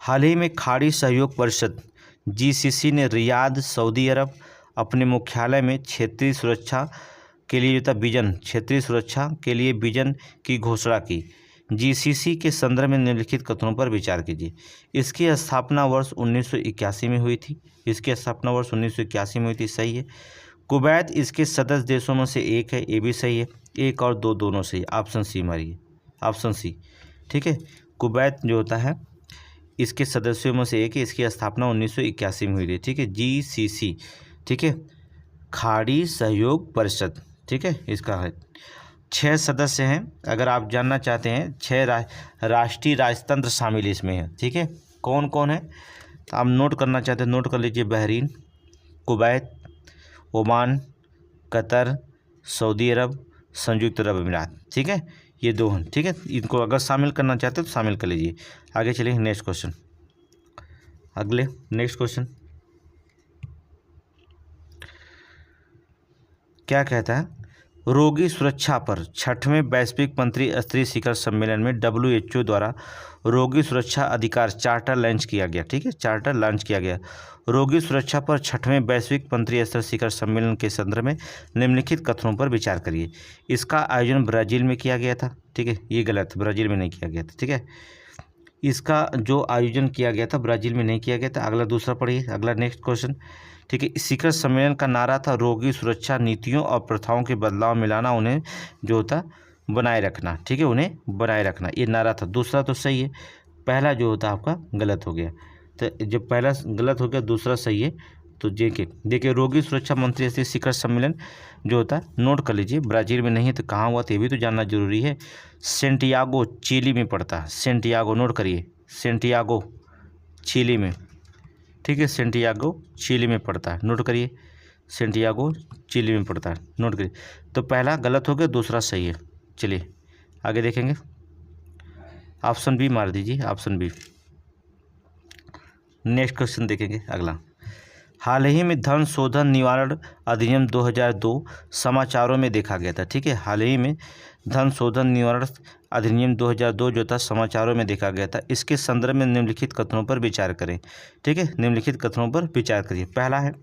हाल ही में खाड़ी सहयोग परिषद जीसीसी ने रियाद, सऊदी अरब अपने मुख्यालय में क्षेत्रीय सुरक्षा के लिए विजन, क्षेत्रीय सुरक्षा के लिए विजन की घोषणा की। जीसीसी के संदर्भ में निम्नलिखित कथनों पर विचार कीजिए। इसकी स्थापना वर्ष 1981 में हुई थी, इसकी स्थापना वर्ष 1981 में हुई थी, सही है। कुवैत इसके सदस्य देशों में से एक है, ये भी सही है। एक और दो दोनों सही, ऑप्शन सी मारिए, ऑप्शन सी, ठीक है। कुवैत जो होता है इसके सदस्यों में से एक है, इसकी स्थापना 1981 में हुई थी, ठीक है। जीसीसी, ठीक है, खाड़ी सहयोग परिषद, ठीक है, इसका है 6 सदस्य हैं। अगर आप जानना चाहते हैं, 6 राष्ट्रीय राजतंत्र शामिल इसमें है, ठीक है। कौन कौन है आप नोट करना चाहते हैं, नोट कर लीजिए। बहरीन, कुवैत, ओमान, कतर, सऊदी अरब, संयुक्त अरब अमीरात, ठीक है, ये दो हैं, ठीक है। इनको अगर शामिल करना चाहते हैं तो शामिल कर लीजिए। आगे चलिए, नेक्स्ट क्वेश्चन, अगले नेक्स्ट क्वेश्चन क्या कहता है, रोगी सुरक्षा पर 6वें वैश्विक मंत्री स्तरीय शिखर सम्मेलन में WHO द्वारा रोगी सुरक्षा अधिकार चार्टर लॉन्च किया गया, ठीक है, चार्टर लॉन्च किया गया। रोगी सुरक्षा पर 6वें वैश्विक मंत्री स्तरीय शिखर सम्मेलन के संदर्भ में निम्नलिखित कथनों पर विचार करिए। इसका आयोजन ब्राज़ील में किया गया था, ठीक है, ये गलत, ब्राज़ील में नहीं किया गया था, ठीक है। इसका जो आयोजन किया गया था ब्राज़ील में नहीं किया गया था। अगला दूसरा पढ़िए, अगला नेक्स्ट क्वेश्चन, ठीक है। शिखर सम्मेलन का नारा था रोगी सुरक्षा, नीतियों और प्रथाओं के बदलाव में लाना, उन्हें जो होता बनाए रखना, ठीक है, उन्हें बनाए रखना, ये नारा था। दूसरा तो सही है, पहला जो होता आपका गलत हो गया। तो जब पहला गलत हो गया दूसरा सही है, तो देखिए रोगी सुरक्षा मंत्री स्तरीय शिखर सम्मेलन जो होता है, नोट कर लीजिए, ब्राज़ील में नहीं है तो कहाँ हुआ, तो ये भी तो जानना जरूरी है। सेंटियागो चिली में पड़ता है, सेंटियागो, नोट करिए, सेंटियागो चिली में, ठीक है, सेंटियागो चिली में पड़ता है, नोट करिए, सेंटियागो चिली में पड़ता है, नोट करिए। तो पहला गलत हो गया, दूसरा सही है। चलिए आगे देखेंगे, ऑप्शन बी मार दीजिए, ऑप्शन बी। नेक्स्ट क्वेश्चन देखेंगे, अगला, हाल ही में धन शोधन निवारण अधिनियम 2002 समाचारों में देखा गया था, ठीक है। हाल ही में धन शोधन निवारण अधिनियम 2002 जो था समाचारों में देखा गया था। इसके संदर्भ में निम्नलिखित कथनों पर विचार करें, ठीक है, निम्नलिखित कथनों पर विचार करिए। पहला है,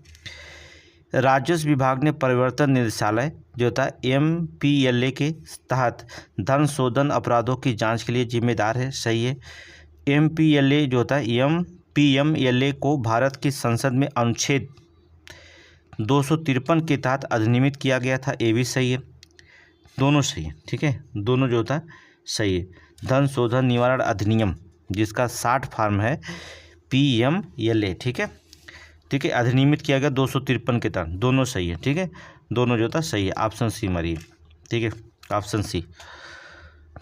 राजस्व विभाग ने परिवर्तन निदेशालय जो था MPLA के तहत धन शोधन अपराधों की जांच के लिए जिम्मेदार है, सही है। MPLA जो होता है PMLA को भारत की संसद में अनुच्छेद 253 के तहत अधिनियमित किया गया था, ये भी सही है, दोनों सही है, ठीक है, दोनों जो होता है सही है। धन शोधन निवारण अधिनियम जिसका 60 फॉर्म है PMLA, ठीक है, ठीक है, अधिनियमित किया गया 253 के तहत, दोनों सही है, ठीक है, दोनों जो था सही है, ऑप्शन सी मारिए, ठीक है, ऑप्शन सी।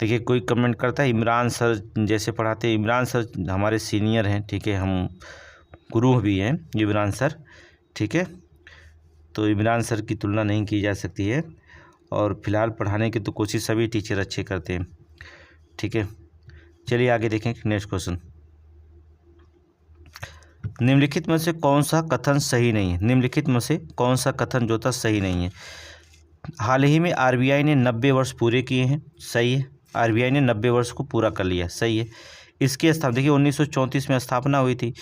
देखिए कोई कमेंट करता है इमरान सर जैसे पढ़ाते हैं, इमरान सर हमारे सीनियर हैं, ठीक है, हम गुरु भी हैं इमरान सर, ठीक है, तो इमरान सर की तुलना नहीं की जा सकती है, और फिलहाल पढ़ाने की तो कोशिश सभी टीचर अच्छे करते हैं, ठीक है। चलिए आगे देखें नेक्स्ट क्वेश्चन। निम्नलिखित में से कौन सा कथन सही नहीं है? निम्नलिखित में से कौन सा कथन जो था सही नहीं है? हाल ही में RBI ने 90 वर्ष पूरे किए हैं, सही है, RBI ने 90 वर्ष को पूरा कर लिया, सही है। इसकी स्थापना देखिए 1934 में स्थापना हुई थी,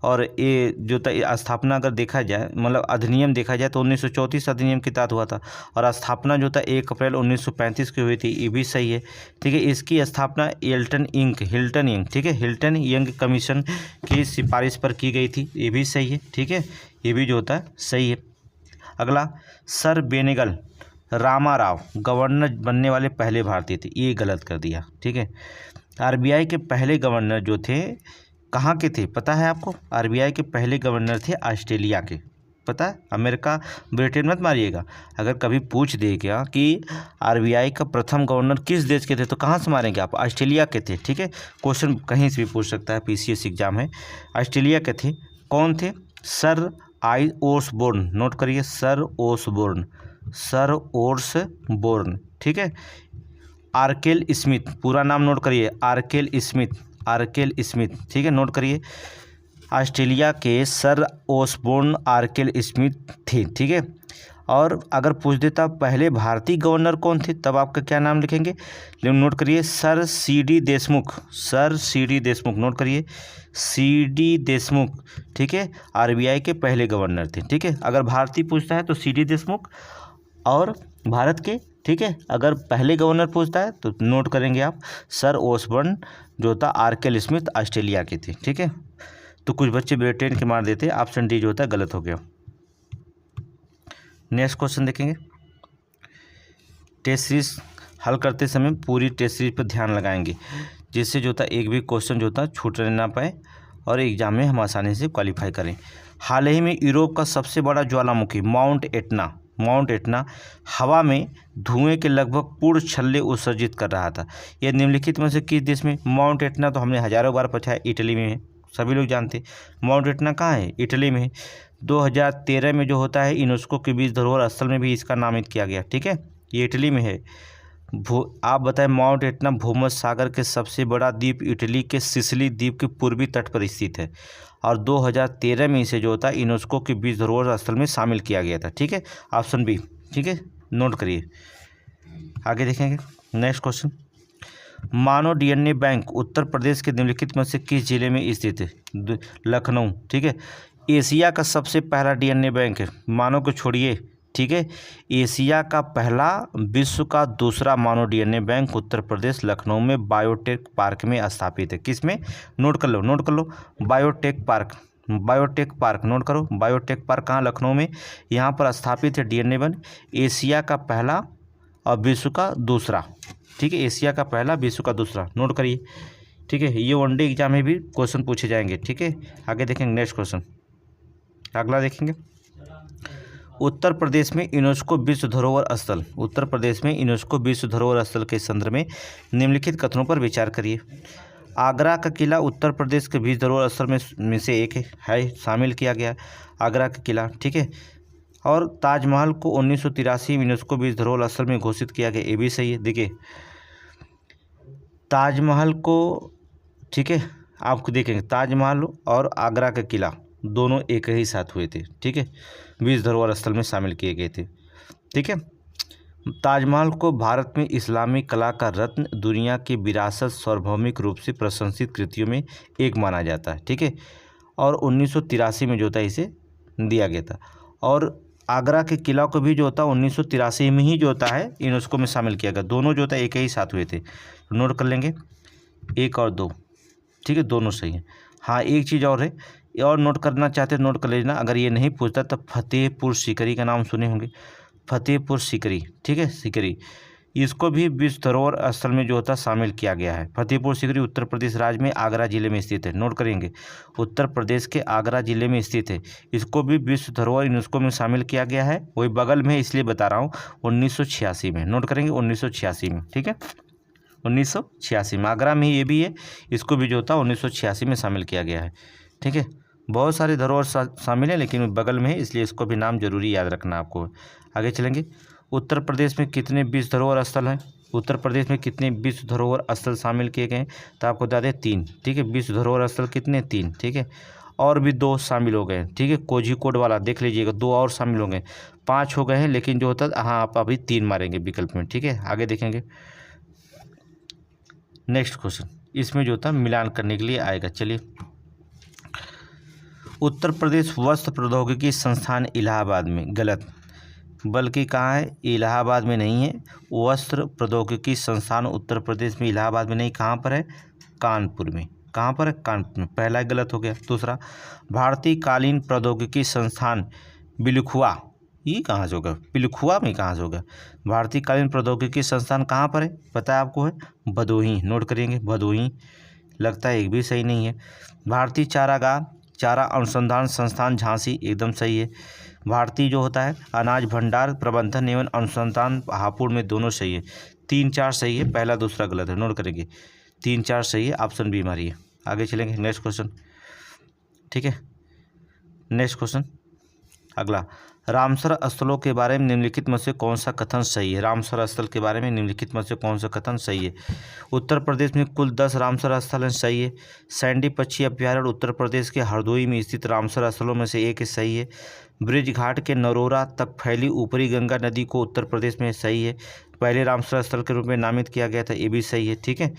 और ये जो स्थापना अगर देखा जाए मतलब अधिनियम देखा जाए तो 1934 अधिनियम के तहत हुआ था, और स्थापना जो था 1 अप्रैल 1935 की हुई थी, ये भी सही है, ठीक है। इसकी स्थापना हिल्टन यंग, ठीक है, हिल्टन यंग कमीशन की सिफारिश पर की गई थी, ये भी सही है, ठीक है, ये भी जो होता है सही है। अगला, सर बेनेगल रामाराव गवर्नर बनने वाले पहले भारतीय थे, ये गलत कर दिया, ठीक है। RBI के पहले गवर्नर जो थे कहाँ के थे पता है आपको? RBI के पहले गवर्नर थे ऑस्ट्रेलिया के, पता है? अमेरिका ब्रिटेन मत मारिएगा, अगर कभी पूछ देगा कि RBI का प्रथम गवर्नर किस देश के थे तो कहाँ से मारेंगे आप? ऑस्ट्रेलिया के थे, ठीक है, क्वेश्चन कहीं से भी पूछ सकता है, PCS एग्जाम है, ऑस्ट्रेलिया के थे। कौन थे? सर आई ओसबोर्न, नोट करिए, सर ओसबोर्न, ठीक है। आर्केल स्मिथ, पूरा नाम नोट करिए, आर्केल स्मिथ, ठीक है, नोट करिए। ऑस्ट्रेलिया के सर ओसबोर्न आर्केल स्मिथ थे, ठीक है। और अगर पूछ देता पहले भारतीय गवर्नर कौन थे, तब आपका क्या नाम लिखेंगे? लेकिन नोट करिए, सर CD देशमुख, नोट करिए, CD देशमुख, ठीक है, RBI के पहले गवर्नर थे, ठीक है। अगर भारतीय पूछता है तो CD देशमुख और भारत के, ठीक है। अगर पहले गवर्नर पूछता है तो नोट करेंगे आप सर ओसबोर्न जो था आर्केल स्मिथ ऑस्ट्रेलिया के थे, ठीक है। तो कुछ बच्चे ब्रिटेन के मार देते, ऑप्शन डी जो होता है गलत हो गया। नेक्स्ट क्वेश्चन देखेंगे। टेस्ट सीरीज हल करते समय पूरी टेस्ट सीरीज पर ध्यान लगाएंगे, जिससे जो था एक भी क्वेश्चन जो था छूटने ना पाए और एग्जाम में हम आसानी से क्वालिफाई करें। हाल ही में यूरोप का सबसे बड़ा ज्वालामुखी माउंट एटना हवा में धुएं के लगभग पूर्ण छल्ले उत्सर्जित कर रहा था। यह निम्नलिखित में से किस देश में? माउंट एटना तो हमने हजारों बार पढ़ा है, इटली में है, सभी लोग जानते हैं। माउंट एटना कहाँ है? इटली में है। 2013 में जो होता है यूनेस्को के विश्व धरोहर स्थल में भी इसका नामित किया गया, ठीक है, ये इटली में है। आप बताएं, माउंट एटना भूमध्य सागर के सबसे बड़ा द्वीप इटली के सिसिली द्वीप के पूर्वी तट पर स्थित है, और 2013 में इसे जो होता है यूनेस्को के विश्व धरोहर स्थल में शामिल किया गया था, ठीक है, ऑप्शन बी, ठीक है, नोट करिए। आगे देखेंगे नेक्स्ट क्वेश्चन। मानव DNA बैंक उत्तर प्रदेश के निम्नलिखित में से किस जिले में स्थित है? लखनऊ, ठीक है। एशिया का सबसे पहला DNA बैंक है, मानव को छोड़िए, ठीक है, एशिया का पहला, विश्व का दूसरा मानव DNA बैंक उत्तर प्रदेश लखनऊ में बायोटेक पार्क में स्थापित है। किस में? नोट कर लो, बायोटेक पार्क नोट करो। बायोटेक पार्क कहाँ? लखनऊ में। यहाँ पर स्थापित है DNA बैंक, एशिया का पहला और विश्व का दूसरा, ठीक है, एशिया का पहला, विश्व का दूसरा, नोट करिए, ठीक है। ये वनडे एग्जाम में भी क्वेश्चन पूछे जाएंगे, ठीक है। आगे देखेंगे नेक्स्ट क्वेश्चन, अगला देखेंगे। उत्तर प्रदेश में यूनेस्को विश्व धरोहर स्थल के संदर्भ में निम्नलिखित कथनों पर विचार करिए। आगरा का किला उत्तर प्रदेश के विश्व धरोहर स्थल में से एक है, शामिल किया गया आगरा का किला, ठीक है। और ताजमहल को 1983 में यूनेस्को विश्व धरोहर स्थल में घोषित किया गया, ये भी सही है। देखिए ताजमहल को, ठीक है, आपको देखेंगे ताजमहल और आगरा का किला दोनों एक ही साथ हुए थे, ठीक है, विश्व धरोहर स्थल में शामिल किए गए थे, ठीक है। ताजमहल को भारत में इस्लामी कला का रत्न, दुनिया की विरासत, सार्वभौमिक रूप से प्रशंसित कृतियों में एक माना जाता है, ठीक है। और 1983 में जो था इसे दिया गया था। और आगरा के किला को भी जो था 1983 में ही जो होता है यूनेस्को में शामिल किया गया, दोनों जो होता है एक ही साथ हुए थे, नोट कर लेंगे, 1 और 2, ठीक है, दोनों सही है। हाँ, एक चीज़ और है, और नोट करना चाहते नोट कर लेना, अगर ये नहीं पूछता तो फतेहपुर सीकरी का नाम सुने होंगे, फतेहपुर सीकरी, ठीक है, सीकरी, इसको भी विश्व धरोहर स्थल में जो होता शामिल किया गया है। फतेहपुर सीकरी उत्तर प्रदेश राज्य में आगरा जिले में स्थित है। नोट करेंगे, उत्तर प्रदेश के आगरा जिले में स्थित है। इसको भी विश्व धरोहर यूनेस्को में शामिल किया गया है। वही बगल में इसलिए बता रहा हूँ, 1986 में। नोट करेंगे 1986 में, ठीक है, 1986 में। आगरा में ये भी है, इसको भी जो होता है 1986 में शामिल किया गया है, ठीक है। बहुत सारे धरोहर शामिल है, लेकिन बगल में है, इसलिए इसको भी नाम जरूरी याद रखना आपको। आगे चलेंगे, उत्तर प्रदेश में कितने विश्व धरोहर स्थल हैं? उत्तर प्रदेश में कितने विश्व धरोहर स्थल शामिल किए गए हैं? तो आपको बता दें 3, ठीक है। विश्व धरोहर स्थल कितने? 3, ठीक है। और भी 2 शामिल हो गए हैं, ठीक है। कोझिकोड वाला देख लीजिएगा, 2 और शामिल हो गए, 5 हो गए हैं, लेकिन जो होता है, हाँ, आप अभी 3 मारेंगे विकल्प में, ठीक है। आगे देखेंगे नेक्स्ट क्वेश्चन, इसमें जो होता है मिलान करने के लिए आएगा। चलिए, उत्तर प्रदेश वस्त्र प्रौद्योगिकी संस्थान इलाहाबाद में, गलत, बल्कि कहाँ है? इलाहाबाद में नहीं है। वस्त्र प्रौद्योगिकी संस्थान उत्तर प्रदेश में इलाहाबाद में नहीं, कहाँ पर है? कानपुर में। कहाँ पर है? कानपुर में। पहला गलत हो गया। दूसरा, भारतीय कालीन प्रौद्योगिकी संस्थान बिलखुआ, ये कहाँ से होगा? बिलखुआ में कहाँ से होगा? भारतीय कालीन प्रौद्योगिकी संस्थान कहाँ पर है? पता है आपको? है भदोही। नोट करेंगे, भदोही। लगता है एक भी सही नहीं है। भारतीय चारा अनुसंधान संस्थान झांसी, एकदम सही है। भारतीय जो होता है अनाज भंडार प्रबंधन एवं अनुसंधान हापुड़ में, दोनों सही है। 3, 4 सही है, पहला दूसरा गलत है। नोट करेंगे, 3, 4 सही है, ऑप्शन बी मारिए। आगे चलेंगे नेक्स्ट क्वेश्चन, ठीक है। नेक्स्ट क्वेश्चन अगला, रामसर स्थलों के बारे में निम्नलिखित में से कौन सा कथन सही है? रामसर स्थल के बारे में निम्नलिखित में से कौन सा कथन सही है? उत्तर प्रदेश में कुल 10 रामसर स्थल हैं, सही है। सैंडी पक्षी अभ्यारण्य उत्तर प्रदेश के हरदोई में स्थित रामसर स्थलों में से एक है, सही है। ब्रिज घाट के नरोरा तक फैली ऊपरी गंगा नदी को उत्तर प्रदेश में, सही है। पहले रामसर स्थल के रूप में नामित किया गया था, ये भी सही है, ठीक है।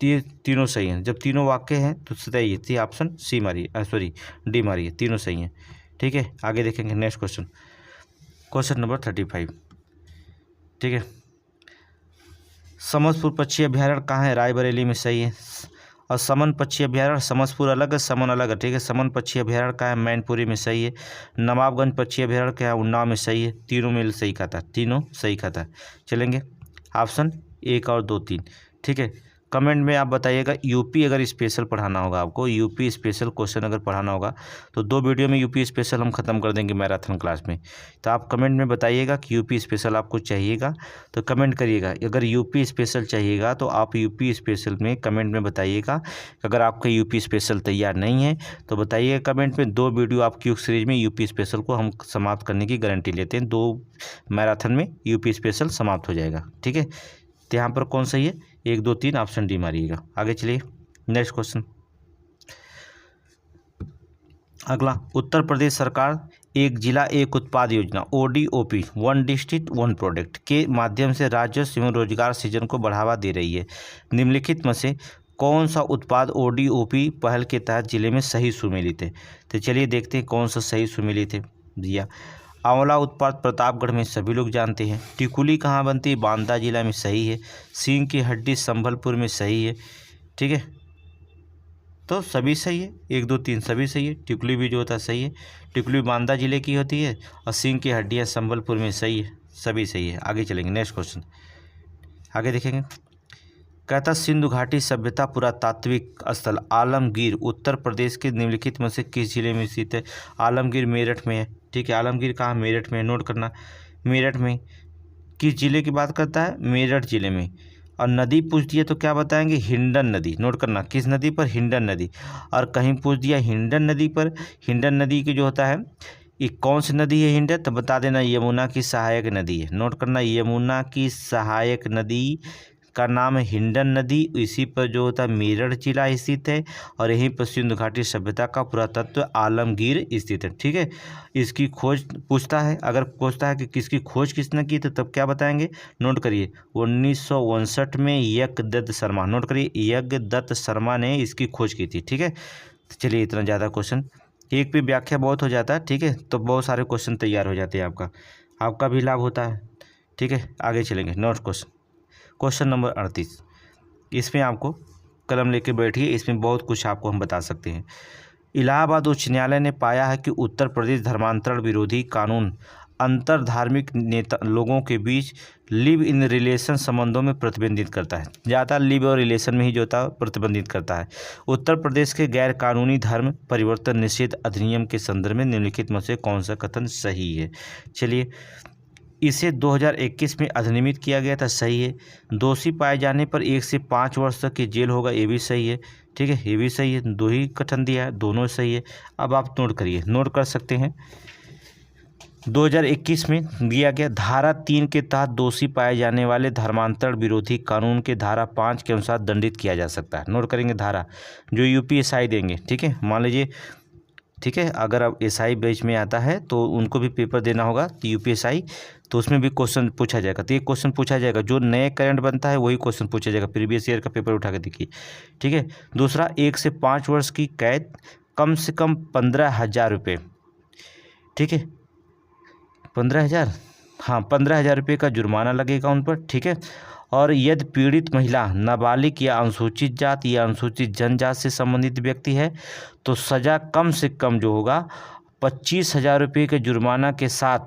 तीनों सही हैं। जब तीनों वाक्य हैं तो सही है, ऑप्शन सी मारिए, सॉरी डी मारिए, तीनों सही हैं, ठीक है। आगे देखेंगे नेक्स्ट क्वेश्चन, क्वेश्चन नंबर 35, ठीक है। समसपुर पक्षी अभ्यारण्य कहाँ है? रायबरेली में, सही है। और समन पक्षी अभ्यारण्य, समसपुर अलग है, समन अलग है, ठीक है। समन पक्षी अभ्यारण्य कहाँ है? मैनपुरी में, सही है। नवाबगंज पक्षी अभ्यारण्य क्या है? उन्नाव में, सही है। तीनों में सही कहा था, तीनों सही कहा था। चलेंगे ऑप्शन 1 और 2, 3, ठीक है। कमेंट में आप बताइएगा, यूपी अगर स्पेशल पढ़ाना होगा आपको, यूपी स्पेशल क्वेश्चन अगर पढ़ाना होगा तो 2 वीडियो में यूपी स्पेशल हम ख़त्म कर देंगे मैराथन क्लास में। तो आप कमेंट में बताइएगा कि यूपी स्पेशल आपको चाहिएगा, तो कमेंट करिएगा। अगर यूपी स्पेशल चाहिएगा तो आप यूपी स्पेशल में कमेंट में बताइएगा। अगर आपका यूपी स्पेशल तैयार नहीं है तो बताइएगा कमेंट में। 2 वीडियो आप क्यूक सीरीज में यूपी स्पेशल को हम समाप्त करने की गारंटी लेते हैं। 2 मैराथन में यूपी स्पेशल समाप्त हो जाएगा, ठीक है। तो यहाँ पर कौन सही है? 1, 2, 3, ऑप्शन डी मारिएगा। आगे चलिए नेक्स्ट क्वेश्चन अगला, उत्तर प्रदेश सरकार एक जिला एक उत्पाद योजना ODOP, 1 डिस्ट्रिक्ट 1 प्रोडक्ट के माध्यम से राजस्व एवं रोजगार सृजन को बढ़ावा दे रही है। निम्नलिखित में से कौन सा उत्पाद ODOP पहल के तहत जिले में सही सुमेलित है? तो चलिए देखते हैं कौन सा सही सुमेलित है। दिया, आंवला उत्पाद प्रतापगढ़ में, सभी लोग जानते हैं। टिकुली कहाँ बनती है? बांदा जिला में, सही है। सींग की हड्डी संभलपुर में, सही है, ठीक है। तो सभी सही है, 1, 2, 3 सभी सही है। टिकुली भी जो होता है सही है, टिकुली बांदा जिले की होती है और सींग की हड्डियाँ संभलपुर में, सही है, सभी सही है। आगे चलेंगे नेक्स्ट क्वेश्चन, आगे देखेंगे। कहता सिंधु घाटी सभ्यता पुरातात्विक स्थल आलमगीर उत्तर प्रदेश के निम्नलिखित में से किस जिले में स्थित है? आलमगीर मेरठ में है, ठीक है। आलमगीर कहाँ? मेरठ में, नोट करना, मेरठ में। किस जिले की बात करता है? मेरठ जिले में। और नदी पूछ दिया तो क्या बताएंगे? हिंडन नदी, नोट करना, किस नदी पर? हिंडन नदी। और कहीं पूछ दिया हिंडन नदी पर, हिंडन नदी की जो होता है ये कौन सी नदी है हिंडन, तो बता देना यमुना की सहायक नदी है। नोट करना, यमुना की सहायक नदी का नाम है हिंडन नदी। इसी पर जो होता है मेरठ जिला स्थित है और यहीं पर सिंधु घाटी सभ्यता का पुरातत्व आलमगीर स्थित है, ठीक है। इसकी खोज पूछता है, अगर पूछता है कि किसकी खोज किसने की तो तब क्या बताएंगे? नोट करिए, 1959 में यज्ञदत्त शर्मा, नोट करिए, यज्ञदत्त शर्मा ने इसकी खोज की थी, ठीक है। तो चलिए इतना ज़्यादा क्वेश्चन, एक भी व्याख्या बहुत हो जाता है, ठीक है, तो बहुत सारे क्वेश्चन तैयार हो जाते हैं, आपका भी लाभ होता है, ठीक है। आगे चलेंगे नेक्स्ट क्वेश्चन, क्वेश्चन नंबर 38। इसमें आपको कलम लेके बैठिए, इसमें बहुत कुछ आपको हम बता सकते हैं। इलाहाबाद उच्च न्यायालय ने पाया है कि उत्तर प्रदेश धर्मांतरण विरोधी कानून अंतर धार्मिक नेता लोगों के बीच लिव इन रिलेशन संबंधों में प्रतिबंधित करता है। ज़्यादा लिव और रिलेशन में ही जो होता है प्रतिबंधित करता है। उत्तर प्रदेश के गैर कानूनी धर्म परिवर्तन निषेध अधिनियम के संदर्भ में निम्नलिखित में से कौन सा कथन सही है? चलिए, इसे 2021 में अधिनियमित किया गया था, सही है। दोषी पाए जाने पर 1 से 5 वर्ष तक की जेल होगा, ये भी सही है। ठीक है, ये भी सही है। दो ही कथन दिया है, दोनों सही है। अब आप नोट करिए, नोट कर सकते हैं। 2021 में दिया गया धारा 3 के तहत दोषी पाए जाने वाले धर्मांतरण विरोधी कानून के धारा 5 के अनुसार दंडित किया जा सकता है। नोट करेंगे धारा जो यूपीएसआई देंगे। ठीक है, मान लीजिए, ठीक है, अगर अब एसआई बैच में आता है तो उनको भी पेपर देना होगा तो यूपीएसआई, तो उसमें भी क्वेश्चन पूछा जाएगा। तो ये क्वेश्चन पूछा जाएगा, जो नए करंट बनता है वही क्वेश्चन पूछा जाएगा। प्रीवियस ईयर का पेपर उठा के देखिए। ठीक है, दूसरा 1 से 5 वर्ष की कैद, कम से कम 15,000 रुपये। ठीक है, 15,000, हाँ 15,000 रुपये का जुर्माना लगेगा उन पर। ठीक है, और यदि पीड़ित महिला नाबालिग या अनुसूचित जाति या अनुसूचित जनजाति से संबंधित व्यक्ति है तो सज़ा कम से कम जो होगा 25,000 रुपये के जुर्माना के साथ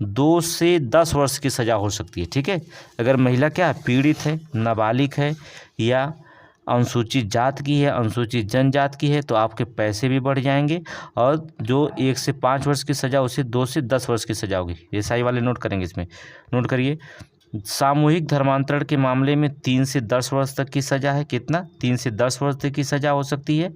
2 से 10 वर्ष की सज़ा हो सकती है। ठीक है, अगर महिला क्या पीड़ित है, नाबालिग है या अनुसूचित जाति की है, अनुसूचित जनजाति की है, तो आपके पैसे भी बढ़ जाएंगे और जो 1 से 5 वर्ष की सज़ा उसे 2 से 10 वर्ष की सज़ा होगी। ये सही वाले नोट करेंगे, इसमें नोट करिए। सामूहिक धर्मांतरण के मामले में 3 से 10 वर्ष तक की सज़ा है। कितना? 3 से 10 वर्ष तक की सज़ा हो सकती है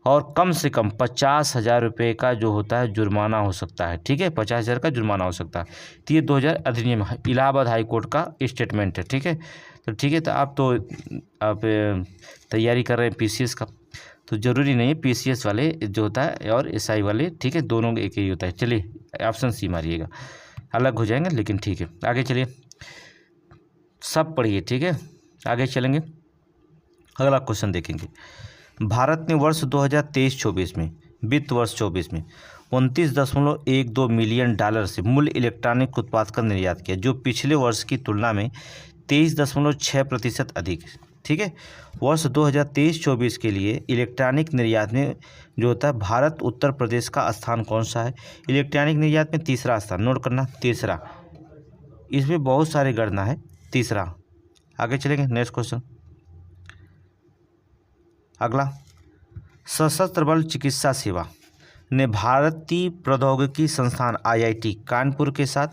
और कम से कम 50,000 रुपये का जो होता है जुर्माना हो सकता है। ठीक है, 50,000 का जुर्माना हो सकता है। तो ये 2000 अधिनियम इलाहाबाद हाई कोर्ट का स्टेटमेंट है। ठीक है, तो ठीक है, तो आप तैयारी कर रहे हैं पीसीएस का, तो ज़रूरी नहीं है पीसीएस वाले जो होता है और एसआई वाले, ठीक है, दोनों एक ही होता है। चलिए ऑप्शन सी मारिएगा, अलग हो जाएंगे, लेकिन ठीक है। आगे चलिए, सब पढ़िए। ठीक है, आगे चलेंगे, अगला क्वेश्चन देखेंगे। भारत ने वर्ष 2023-24 में, वित्त वर्ष 24 में 29.12 मिलियन डॉलर से मूल्य इलेक्ट्रॉनिक उत्पाद का निर्यात किया, जो पिछले वर्ष की तुलना में 23.6% अधिक है। ठीक है, वर्ष 2023-24 के लिए इलेक्ट्रॉनिक निर्यात में जो होता है भारत उत्तर प्रदेश का स्थान कौन सा है? इलेक्ट्रॉनिक निर्यात में तीसरा स्थान, नोट करना, तीसरा। इसमें बहुत सारे गणना है, तीसरा। आगे चलेंगे, नेक्स्ट क्वेश्चन। अगला, सशस्त्र बल चिकित्सा सेवा ने भारतीय प्रौद्योगिकी संस्थान IIT कानपुर के साथ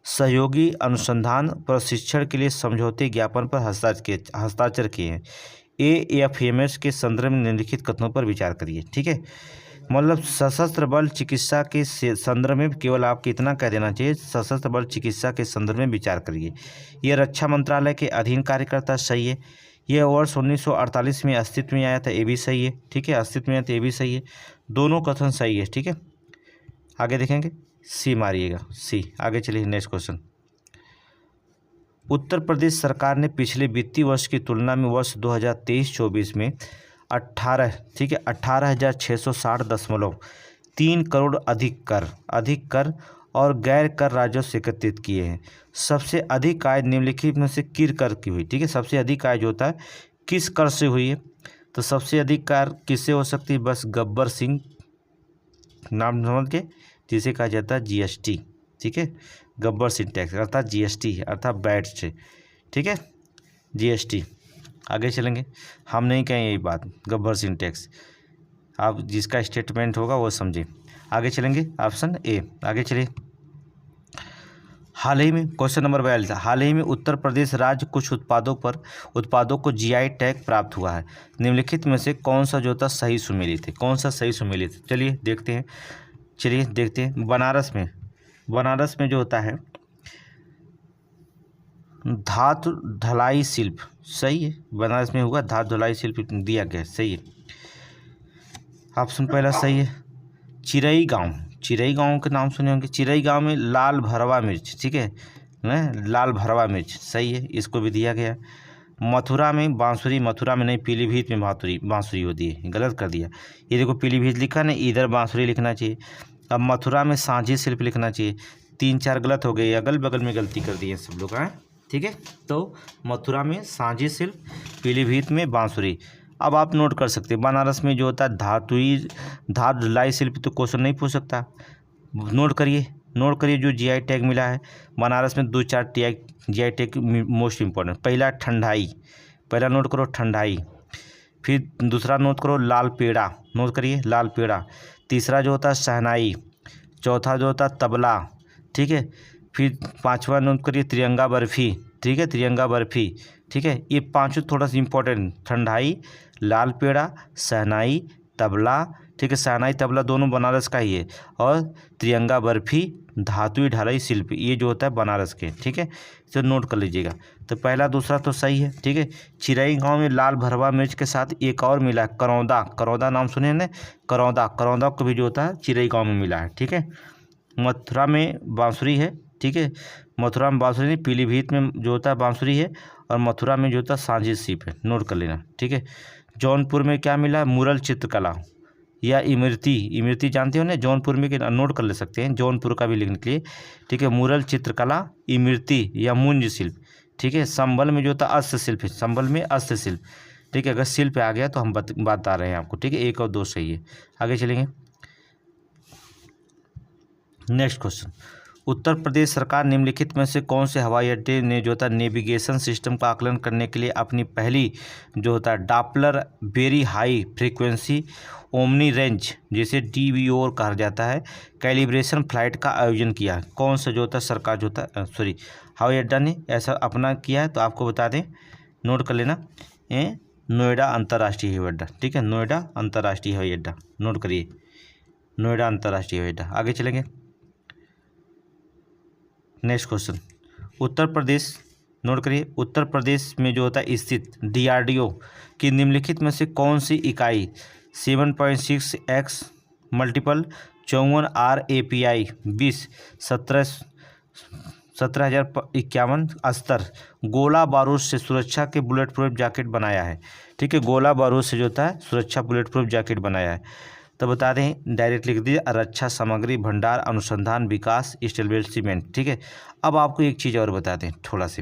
सहयोगी अनुसंधान प्रशिक्षण के लिए समझौते ज्ञापन पर हस्ताक्षर किए हैं। AFMS के संदर्भ में निम्नलिखित कथनों पर विचार करिए। ठीक है, मतलब सशस्त्र बल चिकित्सा के संदर्भ में केवल आपको इतना कह देना चाहिए, सशस्त्र बल चिकित्सा के संदर्भ में विचार करिए। यह रक्षा मंत्रालय के अधीन कार्य करता, सही है। यह वर्ष 1948 में अस्तित्व में आया था, ये भी सही है। ठीक है, अस्तित्व में आया था, ये भी सही है। दोनों कथन सही है। ठीक है, आगे देखेंगे, सी मारिएगा, सी। आगे चलिए, नेक्स्ट क्वेश्चन। उत्तर प्रदेश सरकार ने पिछले वित्तीय वर्ष की तुलना में वर्ष 2023-24 में 18,660.3 करोड़ अधिक कर और गैर कर राजस्व एकत्रित किए हैं। सबसे अधिक आय निम्नलिखित में से किस कर की हुई? ठीक है, सबसे अधिक आय जो होता है किस कर से हुई है? तो सबसे अधिक कर किससे हो सकती है? बस गब्बर सिंह नाम समझ के, जिसे कहा जाता है GST। ठीक है, गब्बर सिंह टैक्स अर्थात GST अर्थात वैट से। ठीक है, GST। आगे चलेंगे, हम नहीं कहें यही बात, गब्बर सिंह टैक्स, आप जिसका स्टेटमेंट होगा वो समझे। आगे चलेंगे, ऑप्शन ए। आगे चलिए, हाल ही में क्वेश्चन नंबर 42, हाल ही में उत्तर प्रदेश राज्य कुछ उत्पादों को GI टैग प्राप्त हुआ है। निम्नलिखित में से कौन सा जो था सही सुमेलित है? कौन सा सही सुमेलित है? चलिए देखते हैं, बनारस में जो होता है धातु ढलाई शिल्प, सही है, बनारस में हुआ धातु ढलाई शिल्प दिया गया, सही है। ऑप्शन पहला सही है। चिरई गांव के नाम सुने होंगे। चिरई गांव में लाल भरवा मिर्च, ठीक है ना, लाल भरवा मिर्च, सही है, इसको भी दिया गया। मथुरा में बांसुरी, मथुरा में नहीं, पीलीभीत में बांसुरी होती है, गलत कर दिया। ये देखो पीलीभीत लिखा नहीं, इधर बांसुरी लिखना चाहिए। अब मथुरा में सांझी शिल्प लिखना चाहिए। 3-4 गलत हो गए, अगल बगल में गलती कर दी है सब लोग, हैं, ठीक है। तो मथुरा में सांझी शिल्प, पीलीभीत में बांसुरी। अब आप नोट कर सकते हैं, बनारस में जो होता है धातु ढलाई शिल्प, तो क्वेश्चन नहीं पूछ सकता। नोट करिए, नोट करिए जो जीआई टैग मिला है बनारस में, 2-4 जीआई टैग मोस्ट इंपॉर्टेंट। पहला ठंडाई, पहला नोट करो ठंडाई। फिर दूसरा नोट करो लाल पेड़ा, नोट करिए लाल पेड़ा। तीसरा जो होता है शहनाई। चौथा जो होता है तबला, ठीक है। फिर पांचवा नोट करिए तिरंगा बर्फ़ी, ठीक है, तिरंगा बर्फ़ी, ठीक है। ये पांचों थोड़ा सा इंपॉर्टेंट, ठंडाई, लाल पेड़ा, शहनाई, तबला, ठीक है। शहनाई तबला दोनों बनारस का ही है। और तिरंगा बर्फ़ी, धातुई ढालई शिल्प, ये जो होता है बनारस के, ठीक है। तो नोट कर लीजिएगा। तो पहला दूसरा तो सही है, ठीक है। चिरई गांव में लाल भरवा मिर्च के साथ एक और मिला है करौंदा, करौंदा नाम सुने हैं ना, करौंदा, करौंदा को भी जो होता है चिरई गांव में मिला है, ठीक है। मथुरा में बांसुरी है, ठीक है। मथुरा में बांसुरी नहीं, पीलीभीत में जो होता है बांसुरी है, और मथुरा में जो होता है सांझी सीप है, नोट कर लेना, ठीक है। जौनपुर में क्या मिला, मुरल चित्रकला या इमरती, इमरती जानते हो ना, जौनपुर में नोट कर ले सकते हैं, जौनपुर का भी लिखने के लिए, ठीक है। मुरल चित्रकला, इमरती या मुंज शिल्प, ठीक है। संबल में जो होता है अस्त शिल्प है, संबल में अस्त शिल्प, ठीक है। अगर शिल्प आ गया तो हम बता रहे हैं आपको, ठीक है। 1 और 2 सही है। आगे चलेंगे। नेक्स्ट क्वेश्चन, उत्तर प्रदेश सरकार निम्नलिखित में से कौन से हवाई अड्डे ने जो होता है नेविगेशन सिस्टम का आकलन करने के लिए अपनी पहली जो होता है Doppler very high frequency omni range, जिसे DVO कहा जाता है, कैलिब्रेशन फ्लाइट का आयोजन किया है? कौन सा जो होता है सरकार जो होता है सॉरी हवाई अड्डा ने ऐसा अपना किया है? तो आपको बता दें, नोट कर लेना, नोएडा अंतर्राष्ट्रीय हवाई अड्डा, ठीक है। नोएडा अंतर्राष्ट्रीय हवाई अड्डा, नोट करिए, नोएडा अंतर्राष्ट्रीय हवाई अड्डा। आगे चलेंगे। Next question, Uttar Pradesh, note करिए, उत्तर प्रदेश में जो होता है स्थित DRDO की निम्नलिखित में से कौन सी इकाई 7.6x मल्टीपल 54 RAPI 20 17,051 अस्तर गोला बारूद से सुरक्षा के बुलेट प्रूफ जैकेट बनाया है, ठीक है। गोला बारूद से जो होता है सुरक्षा बुलेट प्रूफ जैकेट बनाया है। तो बता दें, डायरेक्ट लिख दीजिए, रक्षा सामग्री भंडार अनुसंधान विकास स्टील बेल्ट सीमेंट, ठीक है। अब आपको एक चीज़ और बता दें थोड़ा सी,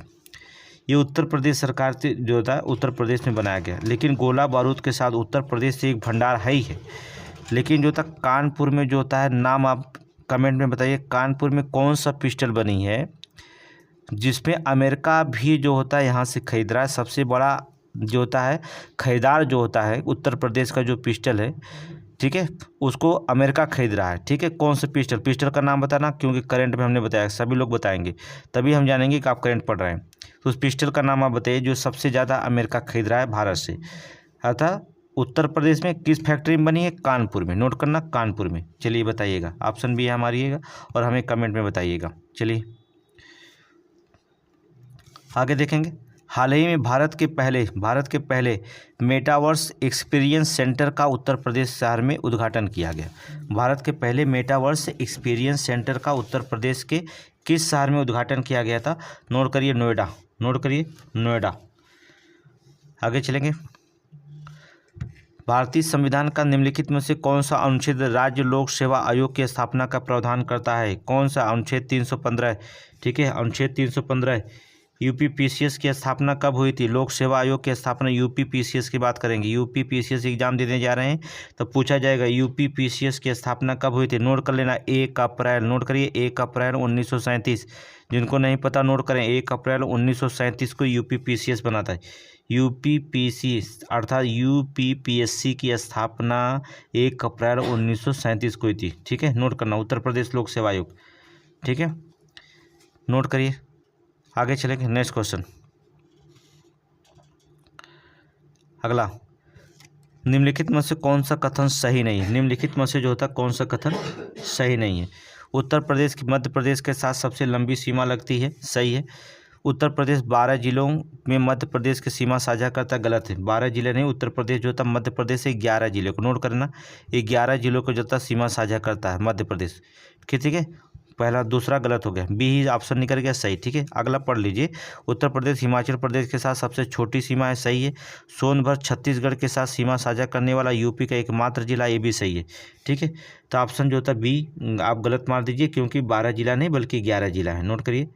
ये उत्तर प्रदेश सरकार से जो होता है उत्तर प्रदेश में बनाया गया, लेकिन गोला बारूद के साथ उत्तर प्रदेश से एक भंडार है ही है, लेकिन जो होता है कानपुर में जो होता है, नाम आप कमेंट में बताइए, कानपुर में कौन सा पिस्टल बनी है जिसमें अमेरिका भी जो होता है यहाँ से खरीद रहा है? सबसे बड़ा जो होता है खरीदार जो होता है उत्तर प्रदेश का जो पिस्टल है, ठीक है, उसको अमेरिका खरीद रहा है, ठीक है। कौन सा पिस्टल, पिस्टल का नाम बताना, क्योंकि करंट में हमने बताया, सभी लोग बताएंगे तभी हम जानेंगे कि आप करंट पढ़ रहे हैं। तो उस पिस्टल का नाम आप बताइए जो सबसे ज़्यादा अमेरिका खरीद रहा है भारत से। अर्थात उत्तर प्रदेश में किस फैक्ट्री में बनी है? कानपुर में, नोट करना, कानपुर में। चलिए बताइएगा, ऑप्शन भी हमारिएगा और हमें कमेंट में बताइएगा। चलिए आगे देखेंगे। हाल ही में भारत के पहले मेटावर्स एक्सपीरियंस सेंटर का उत्तर प्रदेश शहर में उद्घाटन किया गया। भारत के पहले मेटावर्स एक्सपीरियंस सेंटर का उत्तर प्रदेश के किस शहर में उद्घाटन किया गया था? नोट करिए, नोएडा, नोट करिए, नोएडा। आगे चलेंगे। भारतीय संविधान का निम्नलिखित में से कौन सा अनुच्छेद राज्य लोक सेवा आयोग की स्थापना का प्रावधान करता है? कौन सा? अनुच्छेद 315, ठीक है, अनुच्छेद 315। UPPCS की स्थापना कब हुई थी? लोक सेवा आयोग की स्थापना, UPPCS की बात करेंगे, UPPCS एग्जाम देने जा रहे हैं तो पूछा जाएगा UPPCS की स्थापना कब हुई थी? नोट कर लेना, 1 अप्रैल, नोट करिए, 1 अप्रैल 1937। जिनको नहीं पता नोट करें, 1 अप्रैल 1937 को UPPCS बनाता है। UPPCS अर्थात UPPSC की स्थापना 1 अप्रैल 1937 को हुई थी, ठीक है। नोट करना, उत्तर प्रदेश लोक सेवा आयोग, ठीक है, नोट करिए। आगे चलेंगे। नेक्स्ट क्वेश्चन, अगला, निम्नलिखित में से कौन सा कथन सही नहीं है? निम्नलिखित में से जो होता है कौन सा कथन सही नहीं है? उत्तर प्रदेश की मध्य प्रदेश के साथ सबसे लंबी सीमा लगती है, सही है। उत्तर प्रदेश 12 जिलों में मध्य प्रदेश की सीमा साझा करता है, गलत है। 12 जिले नहीं, उत्तर प्रदेश जो होता है मध्य प्रदेश से 11 जिले को, नोट करना, 11 जिलों को जो होता है सीमा साझा करता है मध्य प्रदेश, ठीक है। पहला, दूसरा गलत हो गया, बी ही ऑप्शन निकल गया सही, ठीक है। अगला पढ़ लीजिए, उत्तर प्रदेश हिमाचल प्रदेश के साथ सबसे छोटी सीमा है, सही है। सोनभद्र छत्तीसगढ़ के साथ सीमा साझा करने वाला यूपी का एकमात्र जिला, ये भी सही है, ठीक है। तो ऑप्शन जो होता है बी आप गलत मार दीजिए, क्योंकि 12 जिला नहीं बल्कि 11 जिला है, नोट करिए,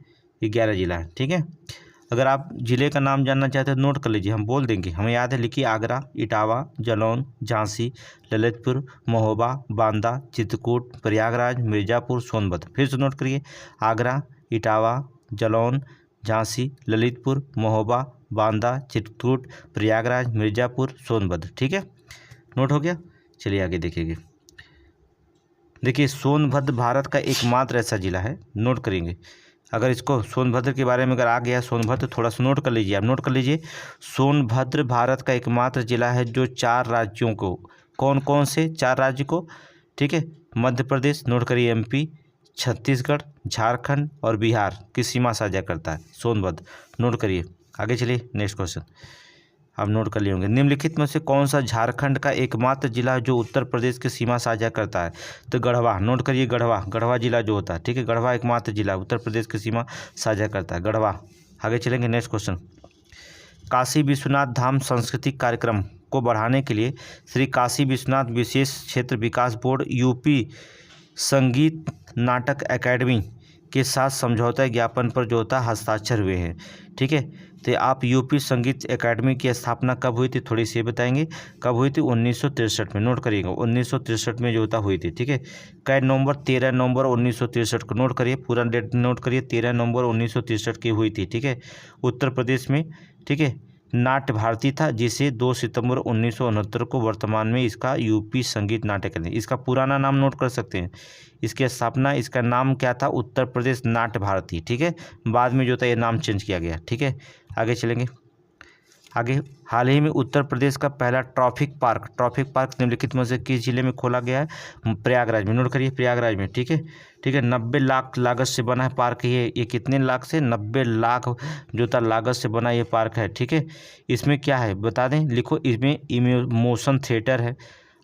11 जिला है, ठीक है। अगर आप ज़िले का नाम जानना चाहते हैं नोट कर लीजिए, हम बोल देंगे, हमें याद है, लिखिए आगरा, इटावा, जालौन, झांसी, ललितपुर, महोबा, बांदा, चित्रकूट, प्रयागराज, मिर्ज़ापुर, सोनभद्र। फिर से नोट करिए, आगरा, इटावा, जालौन, झांसी, ललितपुर, महोबा, बांदा, चित्रकूट, प्रयागराज, मिर्ज़ापुर, सोनभद्र। ठीक है, नोट हो गया। चलिए आगे देखिए। देखिए सोनभद्र भारत का एकमात्र ऐसा जिला है, नोट करेंगे। अगर इसको सोनभद्र के बारे में अगर आ गया सोनभद्र, थोड़ा सा नोट कर लीजिए, आप नोट कर लीजिए। सोनभद्र भारत का एकमात्र जिला है जो 4 राज्यों को, कौन कौन से 4 राज्य को, ठीक है, मध्य प्रदेश, नोट करिए, MP, छत्तीसगढ़, झारखंड और बिहार की सीमा साझा करता है सोनभद्र, नोट करिए। आगे चलिए नेक्स्ट क्वेश्चन, आप नोट कर लिए होंगे। निम्नलिखित में से कौन सा झारखंड का एकमात्र जिला है जो उत्तर प्रदेश की सीमा साझा करता है? तो गढ़वा, नोट करिए, गढ़वा जिला जो होता है, ठीक है, गढ़वा एकमात्र जिला उत्तर प्रदेश की सीमा साझा करता है, गढ़वा। आगे चलेंगे नेक्स्ट क्वेश्चन। काशी विश्वनाथ धाम सांस्कृतिक कार्यक्रम को बढ़ाने के लिए श्री काशी विश्वनाथ विशेष क्षेत्र विकास बोर्ड UP संगीत नाटक अकेडमी के साथ समझौता ज्ञापन पर जो होता है हस्ताक्षर हुए हैं। ठीक है, तो आप UP संगीत एकेडमी की स्थापना कब हुई थी, थोड़ी सी बताएंगे। कब हुई थी? 1963 में, नोट करिएगा, 1963 में जो होता हुई थी। ठीक है, कै नवंबर? 13 नवंबर 1963 को, नोट करिए, पूरा डेट नोट करिए, 13 नवंबर 1963 की हुई थी। ठीक है, उत्तर प्रदेश में। ठीक है, नाट्य भारती था, जिसे 2 सितंबर 1969 को वर्तमान में इसका UP संगीत नाट्य अकेडमी, इसका पुराना नाम नोट कर सकते हैं। इसकी स्थापना, इसका नाम क्या था? उत्तर प्रदेश नाट्य भारती। ठीक है, बाद में जो था ये नाम चेंज किया गया। ठीक है, आगे चलेंगे। आगे हाल ही में उत्तर प्रदेश का पहला ट्रॉफिक पार्क निम्नलिखित में से किस जिले में खोला गया है? प्रयागराज में, नोट करिए, प्रयागराज में। ठीक है, ठीक है, 90 लाख लागत से बना है पार्क ये कितने लाख से? 90 लाख जो था लागत से बना ये पार्क है। ठीक है, इसमें क्या है बता दें, लिखो, इसमें मोशन थिएटर है,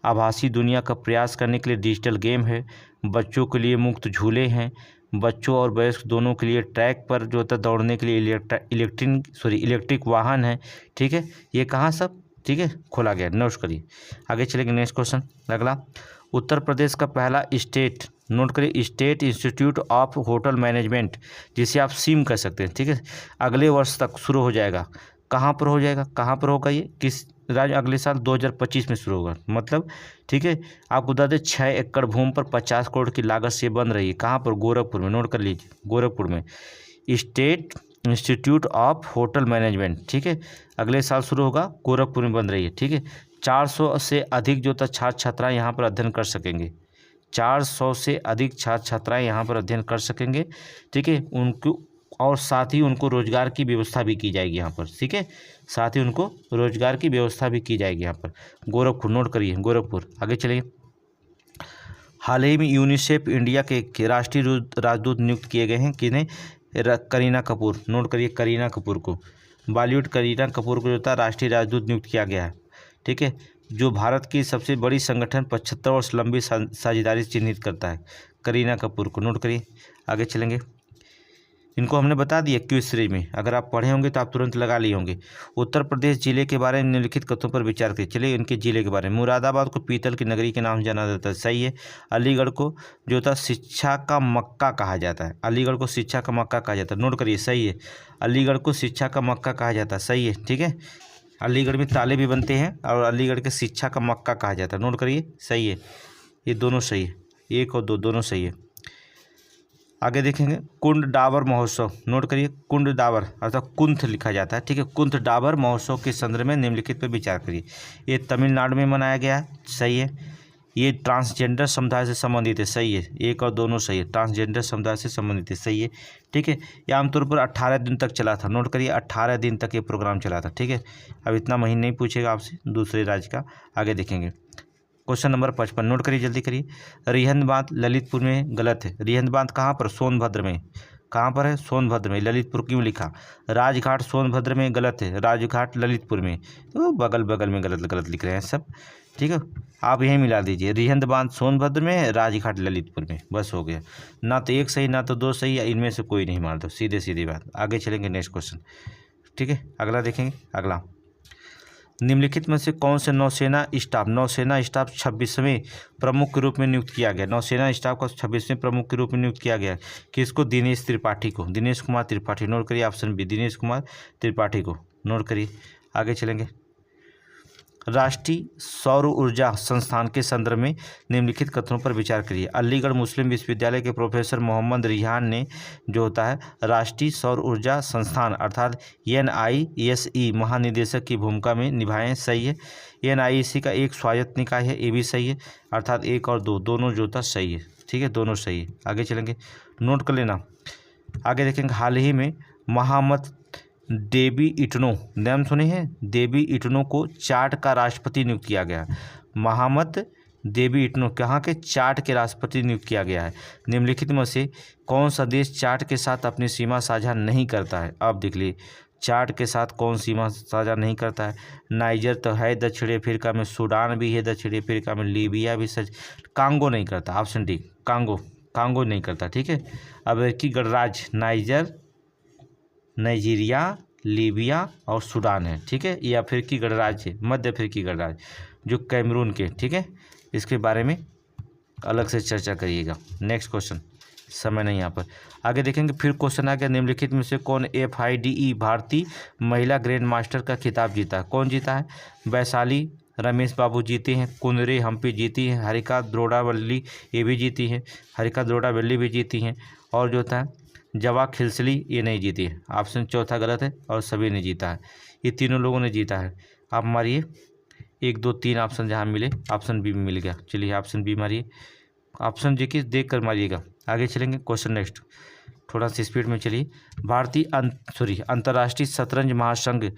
आभासी दुनिया का प्रयास करने के लिए डिजिटल गेम है, बच्चों के लिए मुफ्त झूले हैं, बच्चों और वयस्क दोनों के लिए ट्रैक पर जो होता है दौड़ने के लिए इलेक्ट्रिक वाहन है। ठीक है, ये कहाँ सब, ठीक है, खोला गया, नोट करिए। आगे चलेंगे नेक्स्ट क्वेश्चन अगला। उत्तर प्रदेश का पहला स्टेट, नोट करिए, state institute of hotel management, जिसे आप SIM कह सकते हैं। ठीक है, अगले वर्ष तक शुरू हो जाएगा। कहाँ पर हो जाएगा? कहाँ पर होगा ये? किस राज्य? अगले साल 2025 में शुरू होगा, मतलब। ठीक है, आपको बता दें 6 एकड़ भूमि पर 50 करोड़ की लागत से बन रही है। कहाँ पर? गोरखपुर में, नोट कर लीजिए, गोरखपुर में state institute of hotel management. ठीक है, अगले साल शुरू होगा, गोरखपुर में बन रही है। ठीक है, 400 से अधिक जो था छात्र छात्राएँ यहाँ पर अध्ययन कर सकेंगे। 400 से अधिक छात्र छात्राएँ यहाँ पर अध्ययन कर सकेंगे। ठीक है, उनको और साथ ही उनको रोजगार की व्यवस्था भी की जाएगी यहाँ पर। ठीक है, साथ ही उनको रोजगार की व्यवस्था भी की जाएगी यहाँ पर। गोरखपुर, नोट करिए, गोरखपुर। आगे चलिए। हाल ही में यूनिसेफ इंडिया के राष्ट्रीय राजदूत नियुक्त किए गए हैं। किन्हें? करीना कपूर, नोट करिए, करीना कपूर को, बॉलीवुड करीना कपूर को जो था राष्ट्रीय राजदूत नियुक्त किया गया है। ठीक है, जो भारत की सबसे बड़ी संगठन 75 वर्ष लंबी साझेदारी चिन्हित करता है, करीना कपूर को, नोट करिए। आगे चलेंगे। इनको हमने बता दिया क्विज सीरीज में, अगर आप पढ़े होंगे तो आप तुरंत लगा लिए होंगे। उत्तर प्रदेश जिले के बारे में निम्नलिखित कथनों पर विचार करिए। चलिए इनके जिले के बारे में। मुरादाबाद को पीतल की नगरी के नाम से जाना जाता है, सही है। अलीगढ़ को जो था शिक्षा का मक्का कहा जाता है, अलीगढ़ को शिक्षा का मक्का कहा जाता है, नोट करिए, सही है। अलीगढ़ को शिक्षा का मक्का कहा जाता है, सही है। ठीक है, अलीगढ़ में ताले भी बनते हैं और अलीगढ़ के शिक्षा का मक्का कहा जाता है, नोट करिए, सही है। ये दोनों सही है, 1 और 2 दोनों सही है। आगे देखेंगे। कुंड डाबर महोत्सव, नोट करिए, कुंड डाबर अर्थात कुंथ लिखा जाता है। ठीक है, कुंथ डाबर महोत्सव के संदर्भ में निम्नलिखित पर विचार करिए। ये तमिलनाडु में मनाया गया है, सही है। ये ट्रांसजेंडर समुदाय से संबंधित है, सही है। 1 और दोनों सही है, ट्रांसजेंडर समुदाय से संबंधित है, सही है। ठीक है, ये आमतौर पर 18 दिन तक चला था, नोट करिए, 18 दिन तक ये प्रोग्राम चला था। ठीक है, अब इतना महीने नहीं पूछेगा आपसे दूसरे राज्य का। आगे देखेंगे क्वेश्चन नंबर 55, नोट करिए, जल्दी करिए। रिहंद बांध ललितपुर में गलत है। रिहंद बांध कहाँ पर? सोनभद्र में। कहाँ पर है? सोनभद्र में। ललितपुर क्यों लिखा? राजघाट सोनभद्र में गलत है, राजघाट ललितपुर में, तो बगल बगल में गलत लिख रहे हैं सब। ठीक है, आप यहीं मिला दीजिए, रिहंद बांध सोनभद्र में, राजघाट ललितपुर में, बस हो गया। ना तो 1 सही ना तो 2 सही, इनमें से कोई नहीं मार दो, सीधे सीधी बात। आगे चलेंगे नेक्स्ट क्वेश्चन। ठीक है, अगला देखेंगे। अगला निम्नलिखित में से कौन से नौसेना स्टाफ 26वें प्रमुख के रूप में नियुक्त किया गया? नौसेना स्टाफ का 26वें प्रमुख के रूप में नियुक्त किया गया किसको? दिनेश त्रिपाठी को, दिनेश कुमार त्रिपाठी। नोट करिए ऑप्शन बी, दिनेश कुमार त्रिपाठी को नोट करिए। आगे चलेंगे। राष्ट्रीय सौर ऊर्जा संस्थान के संदर्भ में निम्नलिखित कथनों पर विचार करिए। अलीगढ़ मुस्लिम विश्वविद्यालय के प्रोफेसर मोहम्मद रिहान ने जो होता है राष्ट्रीय सौर ऊर्जा संस्थान अर्थात NISE महानिदेशक की भूमिका में निभाए हैं, सही है। NISE का एक स्वायत्त निकाय है, ये भी सही है, अर्थात 1 और 2 दोनों जो होता सही है, ठीक है, दोनों सही है। आगे चलेंगे, नोट कर लेना। आगे देखेंगे, हाल ही में महामत डेबी इटनो, नाम सुने हैं? डेबी इटनो को चाड का राष्ट्रपति नियुक्त किया गया। महामत डेबी इटनो कहाँ के? चाड के राष्ट्रपति नियुक्त किया गया है। निम्नलिखित में से कौन सा देश चाड के साथ अपनी सीमा साझा नहीं करता है? अब देख लीजिए, चाड के साथ कौन सीमा साझा नहीं करता है? नाइजर तो है दक्षिणी अफ्रीका में, सूडान भी है दक्षिणी अफ्रीका में, लीबिया भी सच, कांगो नहीं करता, ऑप्शन डी कांगो नहीं करता, ठीक है। अब की गणराज्य नाइजर, नाइजीरिया, लीबिया और सूडान है, ठीक है। ये अफ्रीकी गणराज्य, मध्य अफ्रीकी गणराज्य जो कैमरून के, ठीक है। इसके बारे में अलग से चर्चा करिएगा। नेक्स्ट क्वेश्चन, समय नहीं यहाँ पर। आगे देखेंगे, फिर क्वेश्चन आ गया, निम्नलिखित में से कौन FIDE भारतीय महिला ग्रैंड मास्टर का खिताब जीता? कौन जीता है? वैशाली रमेश बाबू जीते हैं, कुंदरे हम्पी जीती हैं, हरिका द्रोड़ावल्ली ये भी जीती हैं, हरिका द्रोड़ावल्ली भी जीती हैं, और जो होता है जवा खिलसली ये नहीं जीती है। ऑप्शन चौथा गलत है और सभी ने जीता है, ये तीनों लोगों ने जीता है। आप मारिए 1 2 3 ऑप्शन जहाँ मिले, ऑप्शन बी में मिल गया। चलिए ऑप्शन बी मारिए, ऑप्शन जी की देख कर मारिएगा। आगे चलेंगे, क्वेश्चन नेक्स्ट, थोड़ा सा स्पीड में चलिए। भारतीय अंतर्राष्ट्रीय शतरंज महासंघ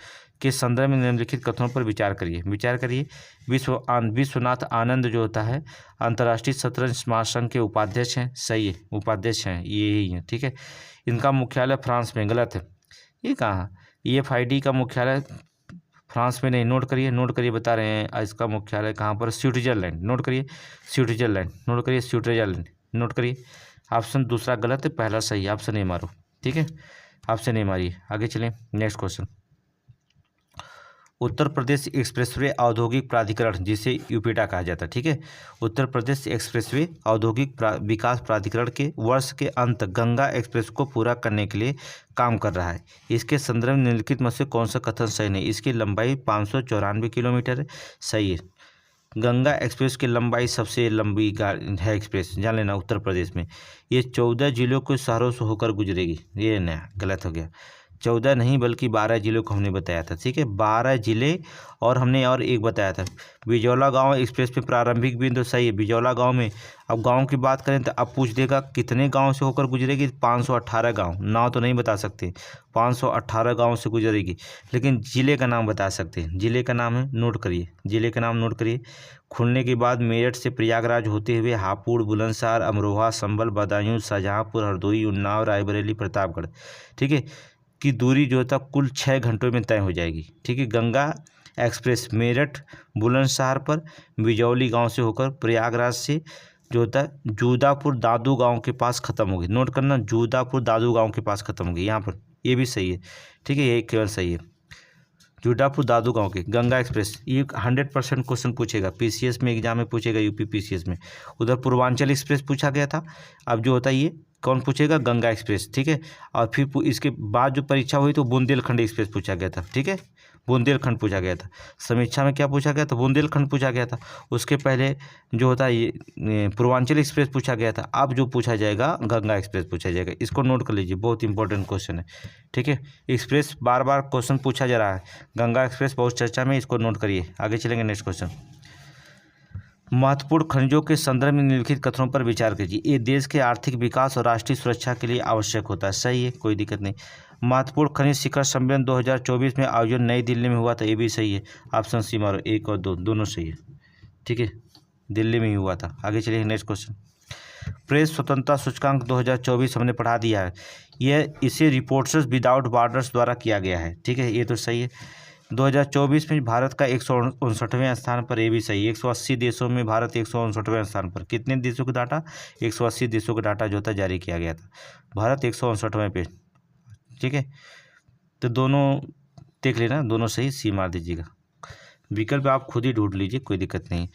के संदर्भ में निम्नलिखित कथनों पर विचार करिए। विश्वनाथ आनंद जो होता है अंतर्राष्ट्रीय शतरंज महासंघ के उपाध्यक्ष हैं, सही है, उपाध्यक्ष हैं ये ही हैं, ठीक है। इनका मुख्यालय फ्रांस में, गलत है, ये कहाँ? FID का मुख्यालय फ्रांस में नहीं, नोट करिए बता रहे हैं इसका मुख्यालय कहाँ पर? स्विट्जरलैंड, नोट करिए स्विट्जरलैंड, नोट करिए। ऑप्शन दूसरा गलत है, पहला सही, ऑप्शन ए मारो, ठीक है, ऑप्शन ए मारिए। आगे चलें, next question. Uttar Pradesh expressway औद्योगिक प्राधिकरण जिसे यूपीडा कहा जाता है, ठीक है। उत्तर प्रदेश एक्सप्रेसवे औद्योगिक विकास प्राधिकरण के वर्ष के अंत गंगा एक्सप्रेस को पूरा करने के लिए काम कर रहा है। इसके संदर्भ में निम्नलिखित में से कौन सा कथन सही नहीं? इसकी लंबाई 594 किलोमीटर है, सही है। गंगा एक्सप्रेस की लंबाई सबसे लंबी है एक्सप्रेस, जान लेना उत्तर प्रदेश में। ये 14 जिलों के शहरों से होकर गुजरेगी, ये नया गलत हो गया। 14 नहीं बल्कि 12 जिलों को हमने बताया था, ठीक है, 12 जिले। और हमने और एक बताया था, बिजौला गांव एक्सप्रेस में प्रारंभिक बिंदु, सही है, बिजौला गांव में। अब गांव की बात करें तो अब पूछ देगा कितने गांव से होकर गुजरेगी? 518 गांव, नाम तो नहीं बता सकते, 518 गांव से गुजरेगी, लेकिन जिले का नाम बता सकते हैं। जिले का नाम है, नोट करिए, जिले का नाम नोट करिए। खुलने के बाद मेरठ से प्रयागराज होते हुए हापुड़, बुलंदशहर, अमरोहा, संभल, बदायूं, शाहजहांपुर, हरदोई, उन्नाव, रायबरेली, प्रतापगढ़, ठीक है, की दूरी जो था कुल 6 घंटों में तय हो जाएगी, ठीक है। गंगा एक्सप्रेस मेरठ बुलंदशहर पर बिजौली गांव से होकर प्रयागराज से जो होता है जूदापुर दादू गांव के पास खत्म होगी, नोट करना, जूदापुर दादू गांव के पास खत्म होगी, यहाँ पर ये भी सही है, ठीक है, ये केवल सही है, जूदापुर दादू गांव के गंगा एक्सप्रेस। ये 100% क्वेश्चन पूछेगा, PCS में एग्जाम में पूछेगा, यूपी PCS में। उधर पूर्वांचल एक्सप्रेस पूछा गया था, अब जो होता है ये कौन पूछेगा? गंगा एक्सप्रेस, ठीक है। और फिर इसके बाद जो परीक्षा हुई तो बुंदेलखंड एक्सप्रेस पूछा गया था, ठीक है, बुंदेलखंड पूछा गया था। समीक्षा में क्या पूछा गया था? बुंदेलखंड पूछा गया था। उसके पहले जो होता है ये पूर्वांचल एक्सप्रेस पूछा गया था। अब जो पूछा जाएगा गंगा एक्सप्रेस पूछा जाएगा, इसको नोट कर लीजिए, बहुत इंपॉर्टेंट क्वेश्चन है, ठीक है। एक्सप्रेस बार बार क्वेश्चन पूछा जा रहा है, गंगा एक्सप्रेस बहुत चर्चा में, इसको नोट करिए। आगे चलेंगे, नेक्स्ट क्वेश्चन। महत्वपूर्ण खनिजों के संदर्भ में निम्नलिखित कथनों पर विचार कीजिए। ये देश के आर्थिक विकास और राष्ट्रीय सुरक्षा के लिए आवश्यक होता है, सही है, कोई दिक्कत नहीं। महत्वपूर्ण खनिज शिखर सम्मेलन 2024 में आयोजन नई दिल्ली में हुआ था, ये भी सही है, ऑप्शन सी मारो, 1 और 2 दोनों सही है, ठीक है, दिल्ली में ही हुआ था। आगे चलिए, नेक्स्ट क्वेश्चन। प्रेस स्वतंत्रता सूचकांक 2024 हमने पढ़ा दिया है, इसे रिपोर्टर्स विदाउट बॉर्डर्स द्वारा किया गया है, ठीक है, ये तो सही है। 2024 में भारत का 159वें स्थान पर, ये भी सही है। 180 देशों में भारत 159वें स्थान पर। कितने देशों का डाटा? 180 देशों का डाटा जो था जारी किया गया था, भारत 159वें पे, ठीक है। तो दोनों देख लेना, दोनों सही, सी मार दीजिएगा। विकल्प आप खुद ही ढूंढ लीजिए, कोई दिक्कत नहीं।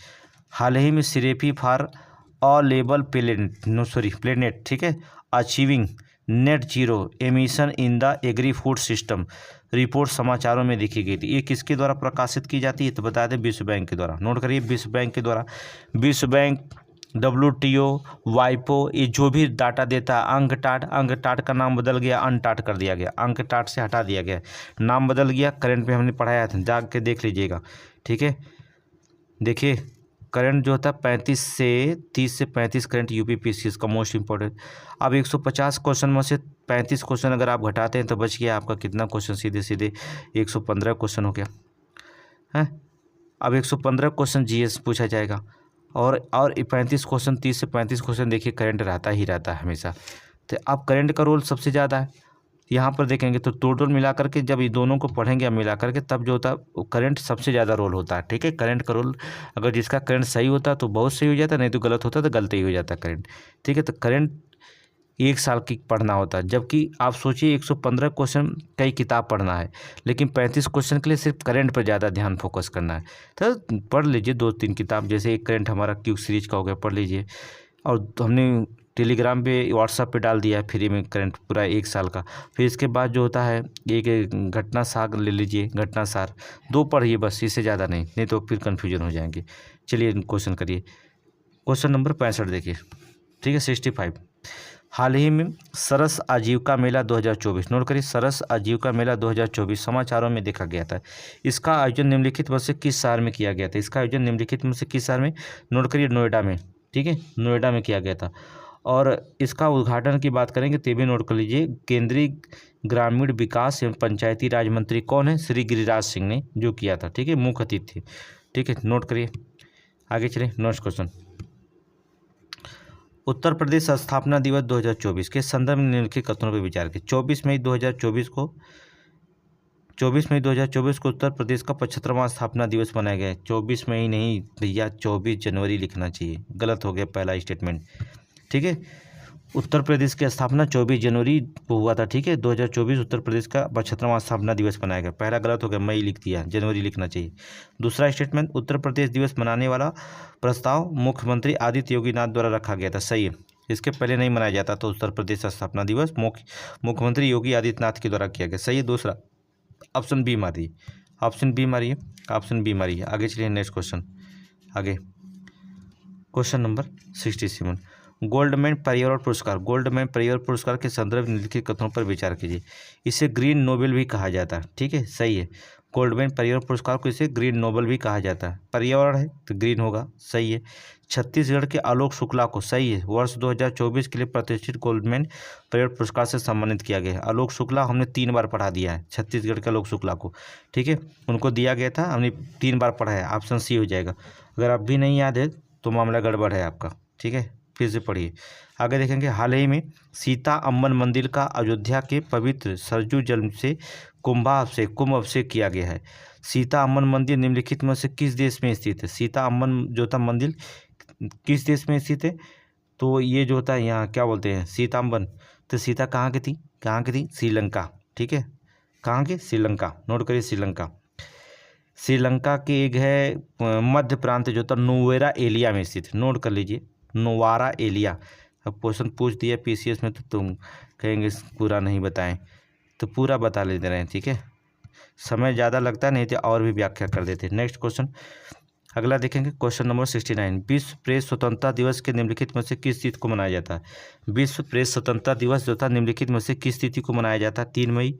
हाल ही में सिरेपी फॉर ऑल लेबल प्लेनेट, ठीक है, achieving net zero emission in the agri food system report समाचारों में देखी गई थी। ये किसके द्वारा प्रकाशित की जाती है? तो बता दें विश्व बैंक के द्वारा। नोट करिए, विश्व बैंक के द्वारा। विश्व बैंक, WTO, वाइपो, ये जो भी डाटा देता है, अंगटाट का नाम बदल गया, अनटाट कर दिया गया, अंगटाट से हटा दिया गया, नाम बदल गया। करंट में हमने पढ़ाया था, जाग के देख लीजिएगा, ठीक है। देखिए करंट जो होता है 30 से 35 करंट UPPSC का मोस्ट इंपॉर्टेंट। अब 150 क्वेश्चन में से 35 क्वेश्चन अगर आप घटाते हैं तो बच गया आपका कितना क्वेश्चन? सीधे सीधे 115 क्वेश्चन हो गया है। अब 115 क्वेश्चन GS पूछा जाएगा और 35 क्वेश्चन, 30 से 35 क्वेश्चन देखिए करंट रहता ही रहता है हमेशा। तो अब करंट का रोल सबसे ज़्यादा है। यहाँ पर देखेंगे तो टोटल मिला करके जब ये दोनों को पढ़ेंगे अब मिला करके, तब जो होता है करंट सबसे ज़्यादा रोल होता है, ठीक है। करंट का रोल अगर जिसका करंट सही होता तो बहुत सही हो जाता, नहीं तो गलत होता तो गलत ही हो जाता करंट, ठीक है। तो करंट 1 साल की पढ़ना होता है, जबकि आप सोचिए 115 क्वेश्चन कई किताब पढ़ना है, लेकिन 35 क्वेश्चन के लिए सिर्फ करंट पर ज़्यादा ध्यान फोकस करना है। तो पढ़ लीजिए 2-3 किताब, जैसे एक करंट हमारा क्यू सीरीज का हो गया, पढ़ लीजिए। और हमने टेलीग्राम पे, व्हाट्सएप पे डाल दिया है फ्री में करंट पूरा 1 साल का। फिर इसके बाद जो होता है एक घटना सार ले लीजिए, घटना सार 2 पढ़िए बस, इससे ज़्यादा नहीं तो फिर कन्फ्यूजन हो जाएंगे। चलिए क्वेश्चन करिए। क्वेश्चन नंबर 65 देखिए, ठीक है, 65। हाल ही में सरस आजीविका मेला 2024, नोट करिए, सरस आजीविका मेला 2024 समाचारों में देखा गया था। इसका आयोजन निम्नलिखित में से किस शहर में किया गया था? इसका आयोजन निम्नलिखित में से किस शहर में? नोट करिए, नोएडा में, ठीक है, नोएडा में किया गया था। और इसका उद्घाटन की बात करेंगे तो भी नोट कर लीजिए, केंद्रीय ग्रामीण विकास एवं पंचायती राज मंत्री कौन है? श्री गिरिराज सिंह ने जो किया था, ठीक है, मुख्य अतिथि, ठीक है, नोट करिए। आगे चलिए नेक्स्ट क्वेश्चन। उत्तर प्रदेश स्थापना दिवस 2024 के संदर्भ में निम्नलिखित कथनों पर विचार करें। 24 मई 2024 को उत्तर प्रदेश का 75वां स्थापना दिवस मनाया गया है। 24 मई नहीं भैया, 24 जनवरी लिखना चाहिए, गलत हो गया पहला स्टेटमेंट, ठीक है। उत्तर प्रदेश की स्थापना 24 जनवरी को हुआ था, ठीक है। 2024 उत्तर प्रदेश का 75वां स्थापना दिवस मनाया गया। पहला गलत हो गया, मई लिख दिया, जनवरी लिखना चाहिए। दूसरा स्टेटमेंट, उत्तर प्रदेश दिवस मनाने वाला प्रस्ताव मुख्यमंत्री आदित्य योगीनाथ द्वारा रखा गया था, सही है। इसके पहले नहीं मनाया जाता तो उत्तर प्रदेश स्थापना दिवस मुख्यमंत्री योगी आदित्यनाथ के द्वारा किया गया, सही है। दूसरा ऑप्शन बी मारिए, ऑप्शन बी मारिए, ऑप्शन बी मारिए। आगे चलिए नेक्स्ट क्वेश्चन। आगे क्वेश्चन नंबर 67। गोल्डमैन पर्यावरण पुरस्कार, गोल्डमैन पर्यावरण पुरस्कार के संदर्भ में निम्नलिखित कथनों पर विचार कीजिए। इसे ग्रीन नोबेल भी कहा जाता है, ठीक है, सही है। गोल्डमैन पर्यावरण पुरस्कार को इसे ग्रीन नोबेल भी कहा जाता है। पर्यावरण है तो ग्रीन होगा, सही है। छत्तीसगढ़ के आलोक शुक्ला को, सही है, वर्ष 2024 के लिए प्रतिष्ठित गोल्डमैन पर्यावरण पुरस्कार से सम्मानित किया गया है। आलोक शुक्ला हमने 3 बार पढ़ा दिया है, छत्तीसगढ़ के आलोक शुक्ला को, ठीक है, उनको दिया गया था, हमने 3 बार पढ़ा है। ऑप्शन सी हो जाएगा। अगर आप भी नहीं याद है तो मामला गड़बड़ है आपका, ठीक है, फिर से पढ़िए। आगे देखेंगे, हाल ही में सीता अम्बन मंदिर का अयोध्या के पवित्र सरजू जल से कुंभ अभिषेक किया गया है। सीता अम्बन मंदिर निम्नलिखित में से किस देश में स्थित है? सीता अम्बन जो था मंदिर किस देश में स्थित है? तो ये जो होता है यहाँ क्या बोलते हैं, सीता अम्बन, तो सीता कहाँ की थी? कहाँ की थी? श्रीलंका, ठीक है, कहाँ की? श्रीलंका, नोट करिए, श्रीलंका। श्रीलंका के एक है मध्य प्रांत जो था नुवेरा एलिया में स्थित, नोट कर लीजिए, नोवारा एलिया। अब क्वेश्चन पूछ दिया PCS में तो तुम कहेंगे पूरा नहीं बताएं, तो पूरा बता लेते रहे, ठीक है, समय ज़्यादा लगता नहीं तो और भी व्याख्या कर देते। नेक्स्ट क्वेश्चन अगला देखेंगे, क्वेश्चन नंबर 69। विश्व प्रेस स्वतंत्रता दिवस के निम्नलिखित में से किस तिथि को मनाया जाता है? विश्व प्रेस स्वतंत्रता दिवस जो था निम्नलिखित में से किस तिथि को मनाया जाता है? 3 मई,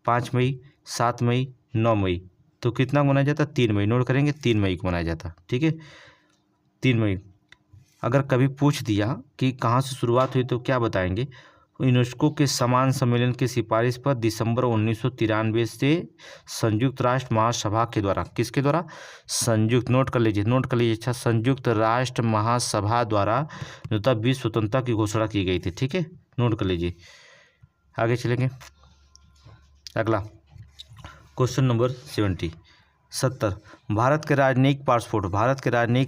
5 मई, 7 मई, 9 मई। तो कितना मनाया जाता? 3 मई, नोट करेंगे, 3 मई को मनाया जाता, ठीक है, 3 मई। अगर कभी पूछ दिया कि कहाँ से शुरुआत हुई तो क्या बताएंगे? यूनेस्को के समान सम्मेलन की सिफारिश पर दिसंबर 1993 से संयुक्त राष्ट्र महासभा के द्वारा, किसके द्वारा? संयुक्त, नोट कर लीजिए, नोट कर लीजिए, अच्छा, संयुक्त राष्ट्र महासभा द्वारा जो था विश्व स्वतंत्रता की घोषणा की गई थी, ठीक है, नोट कर लीजिए। आगे चलेंगे, अगला क्वेश्चन नंबर 70। भारत के राजनयिक